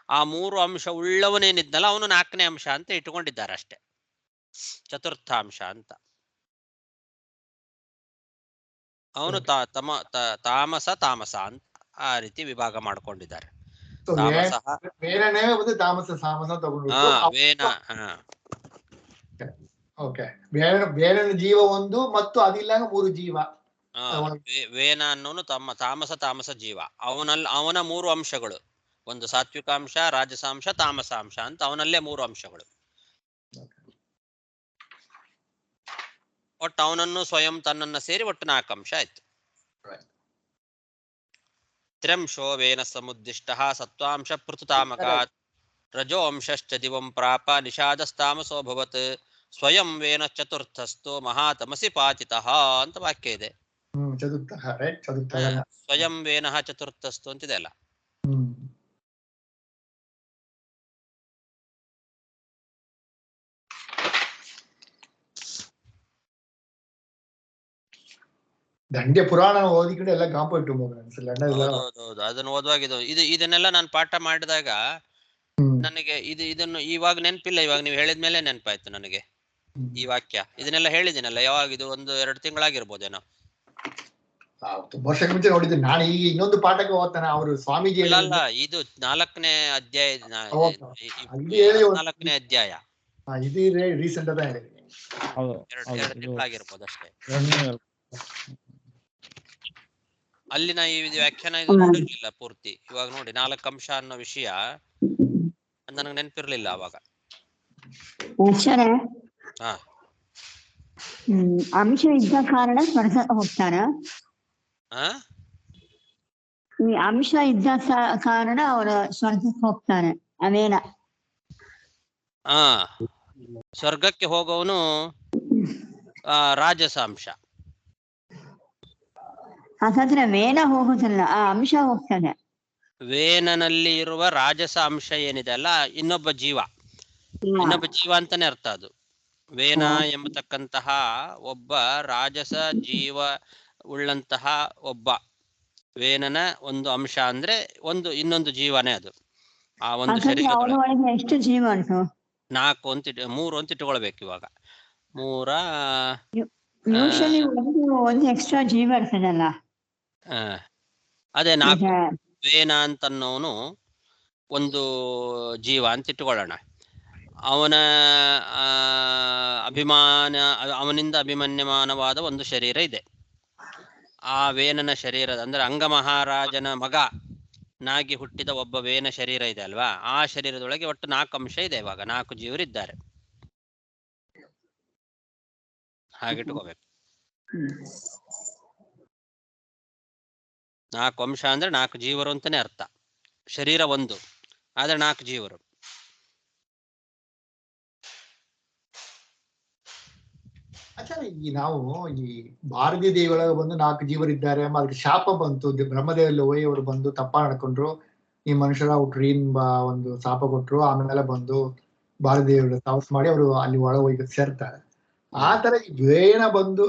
ಆ 3 ಅಂಶ ಉಳ್ಳವನೇನಿದ್ನಲ್ಲ ಅವನು 4ನೇ ಅಂಶ ಅಂತ ಇಟ್ಟುಕೊಂಡಿದ್ದಾರೆ ಅಷ್ಟೇ, ಚತುರ್ಥಾಂಶ ಅಂತ. ಅವನು ತಾಮಸ ಅಂತ ಆ ರೀತಿ ವಿಭಾಗ ಮಾಡ್ಕೊಂಡಿದ್ದಾರೆ. ಬೇರೆ ಜೀವ ಒಂದು ಮತ್ತು ಅದಿಲ್ಲ 3 ಜೀವ. ವೇನ ಅನ್ನೋನು ತಾಮಸ ಜೀವ. ಅವನ 3 ಅಂಶಗಳು, ಒಂದು ಸಾತ್ವಿಕಾಂಶ, ರಾಜಸಾಂಶ, ತಾಮಸಾಂಶ ಅಂತ ಅವನಲ್ಲೇ 3 ಅಂಶಗಳು. ಒಟ್ಟು ಅವನನ್ನು ಸ್ವಯಂ ತನ್ನನ್ನ ಸೇರಿ ಒಟ್ಟು 4 ಅಂಶ ಆಯ್ತು. ತ್ರ್ಯಂಶೋ ವೇನ ಸಮುದ್ದಿಷ್ಟ ಸತ್ವಾಂಶ ಪೃಥುತಾಮಕಾತ್ ರಜೋ ಅಂಶಶ್ಚ ದಿವಂ ಪ್ರಾಪ ನಿಷಾದಸ್ತಾಮಸೋಭವತ್ ಸ್ವಯಂ ವೇನ ಚತುರ್ಥಸ್ಥೋ ಮಹಾತಮಸಿ ಪಾತಿತಃ ಅಂತ ವಾಕ್ಯ ಇದೆ. ಸ್ವಯಂ ವೇನ ಚತುರ್ಥಸ್ಥೋ ಅಂತಿದೆ ಅಲ್ಲ. ದಂಡ್ಯ ಪುರಾಣ ಓದಿಕೊಂಡು ಎಲ್ಲ ಕಾಂಪೌಂಡ್ ಅದನ್ನು ಓದುವಾಗ ಇದನ್ನೆಲ್ಲ ನಾನು ಪಾಠ ಮಾಡಿದಾಗ ನನಗೆ ಇದನ್ನು ಇವಾಗ ನೆನಪಿಲ್ಲ. ಇವಾಗ ನೀವು ಹೇಳಿದ್ಮೇಲೆ ನೆನಪಾಯ್ತು ನನಗೆ ಈ ವಾಕ್ಯ. ಇದನ್ನೆಲ್ಲ ಹೇಳಿದ್ದೀನಲ್ಲ, ಯಾವಾಗ ಇದು 1-2 ತಿಂಗಳಾಗಿರ್ಬೋದೇನೋ. ತುಂಬಾ ವರ್ಷ ಮುಂಚೆ ನೋಡಿದ್ದೀನಿ ನಾನು. ಈಗ ಇನ್ನೊಂದು ಪಾಠಕ್ಕೆ ಓದ್ತಾನೆ ಅವರು ಸ್ವಾಮೀಜಿ. ಅಲ್ಲ, ಇದು 4ನೇ ಅಧ್ಯಾಯ. 4ನೇ ಅಧ್ಯಾಯ ಇದು ರೀಸೆಂಟ್ ಅದ 2 ತಿಂಗಳಾಗಿರ್ಬೋದು ಅಷ್ಟೇ. ಅಲ್ಲಿನ ಈ ವ್ಯಾಖ್ಯಾನ ಇದು ನೋಡಿರ್ಲಿಲ್ಲ ಪೂರ್ತಿ. ಇವಾಗ ನೋಡಿ 4 ಅಂಶ ಅನ್ನೋ ವಿಷಯ ನನಗೆ ನೆನಪಿರ್ಲಿಲ್ಲ ಅವಾಗ. ಅಂಶ ಇದ್ದ ಕಾರಣ ಸ್ವರ್ಗ ಹೋಗ್ತಾನ. ಈ ಅಂಶ ಇದ್ದ ಕಾರಣ ಅವರ ಸ್ವರ್ಗಕ್ಕೆ ಹೋಗ್ತಾನೆ. ಅವೇನ ಸ್ವರ್ಗಕ್ಕೆ ಹೋಗೋವನು ರಾಜಸಾಂಶ. ಹಾಗಾದ್ರೆ ವೇನ ಹೋಗುದಿಲ್ಲ, ಆ ಅಂಶ ಹೋಗ್ತಾನೆ. ವೇನನಲ್ಲಿ ಇರುವ ರಾಜಸ ಅಂಶ ಏನಿದೆ ಅಲ್ಲ, ಇನ್ನೊಬ್ಬ ಜೀವ ಅಂತಾನೆ ಅರ್ಥ ಅದು. ವೇನ ಎಂಬತಕ್ಕಂತಹ ಒಬ್ಬ ರಾಜಸ ಜೀವ ಉಳ್ಳಂತಹ ಒಬ್ಬ ವೇನನ ಒಂದು ಅಂಶ ಅಂದ್ರೆ ಇನ್ನೊಂದು ಜೀವನೇ ಅದು. ಆ ಒಂದು ಶರೀರ ಎಷ್ಟು ಜೀವ ಉಂಟು? 4 ಅಂತ 3 ಅಂತ ಇಟ್ಕೊಳ್ಬೇಕು ಇವಾಗ. 3 ಒಂದು ಎಕ್ಸ್ಟ್ರಾ ಜೀವ ಇರ್ತದಲ್ಲ. ಅದೇ 4 ವೇನ ಅಂತನ್ನೋನು ಒಂದು ಜೀವ ಅಂತ ಇಟ್ಟುಕೊಳ್ಳೋಣ. ಅವನಿಂದ ಅಭಿಮನ್ಯಮಾನವಾದ ಒಂದು ಶರೀರ ಇದೆ. ಆ ವೇನನ ಶರೀರದ ಅಂದ್ರೆ ಅಂಗಮಹಾರಾಜನ ಮಗ ನಾಗಿ ಹುಟ್ಟಿದ ಒಬ್ಬ ವೇನ ಶರೀರ ಇದೆ ಅಲ್ವಾ, ಆ ಶರೀರದೊಳಗೆ ಒಟ್ಟು 4 ಅಂಶ ಇದೆ. ಇವಾಗ 4 ಜೀವರಿದ್ದಾರೆ, ಹಾಗಿಟ್ಕೋಬೇಕು. 4 ಅಂಶ ಅಂದ್ರೆ 4 ಜೀವರು ಅಂತಾನೆ ಅರ್ಥ. ಶರೀರ ಒಂದು ಆದ್ರೆ 4 ಜೀವರು. ಈ ನಾವು ಈ ಭಾರತೀಯ ದೇವಿಯೊಳಗೆ ಬಂದು 4 ಜೀವರಿದ್ದಾರೆ ಎಂಬ ಅದಕ್ಕೆ ಶಾಪ ಬಂತು. ಬ್ರಹ್ಮದೇವಲ್ಲಿ ಅವರು ಬಂದು ತಪ್ಪ ನಡ್ಕೊಂಡ್ರು, ಈ ಮನುಷ್ಯರ ಹುಟ್ರಿ ಎಂಬ ಒಂದು ಶಾಪ ಕೊಟ್ರು. ಆಮೇಲೆ ಬಂದು ಭಾರತೀಯ ದೇವಿಯ ತಪಸ್ ಮಾಡಿ ಅವರು ಅಲ್ಲಿ ಒಳಗೆ ಹೋಗಿ ಸೇರ್ತಾರೆ. ಆ ತರ ವೇನ ಬಂದು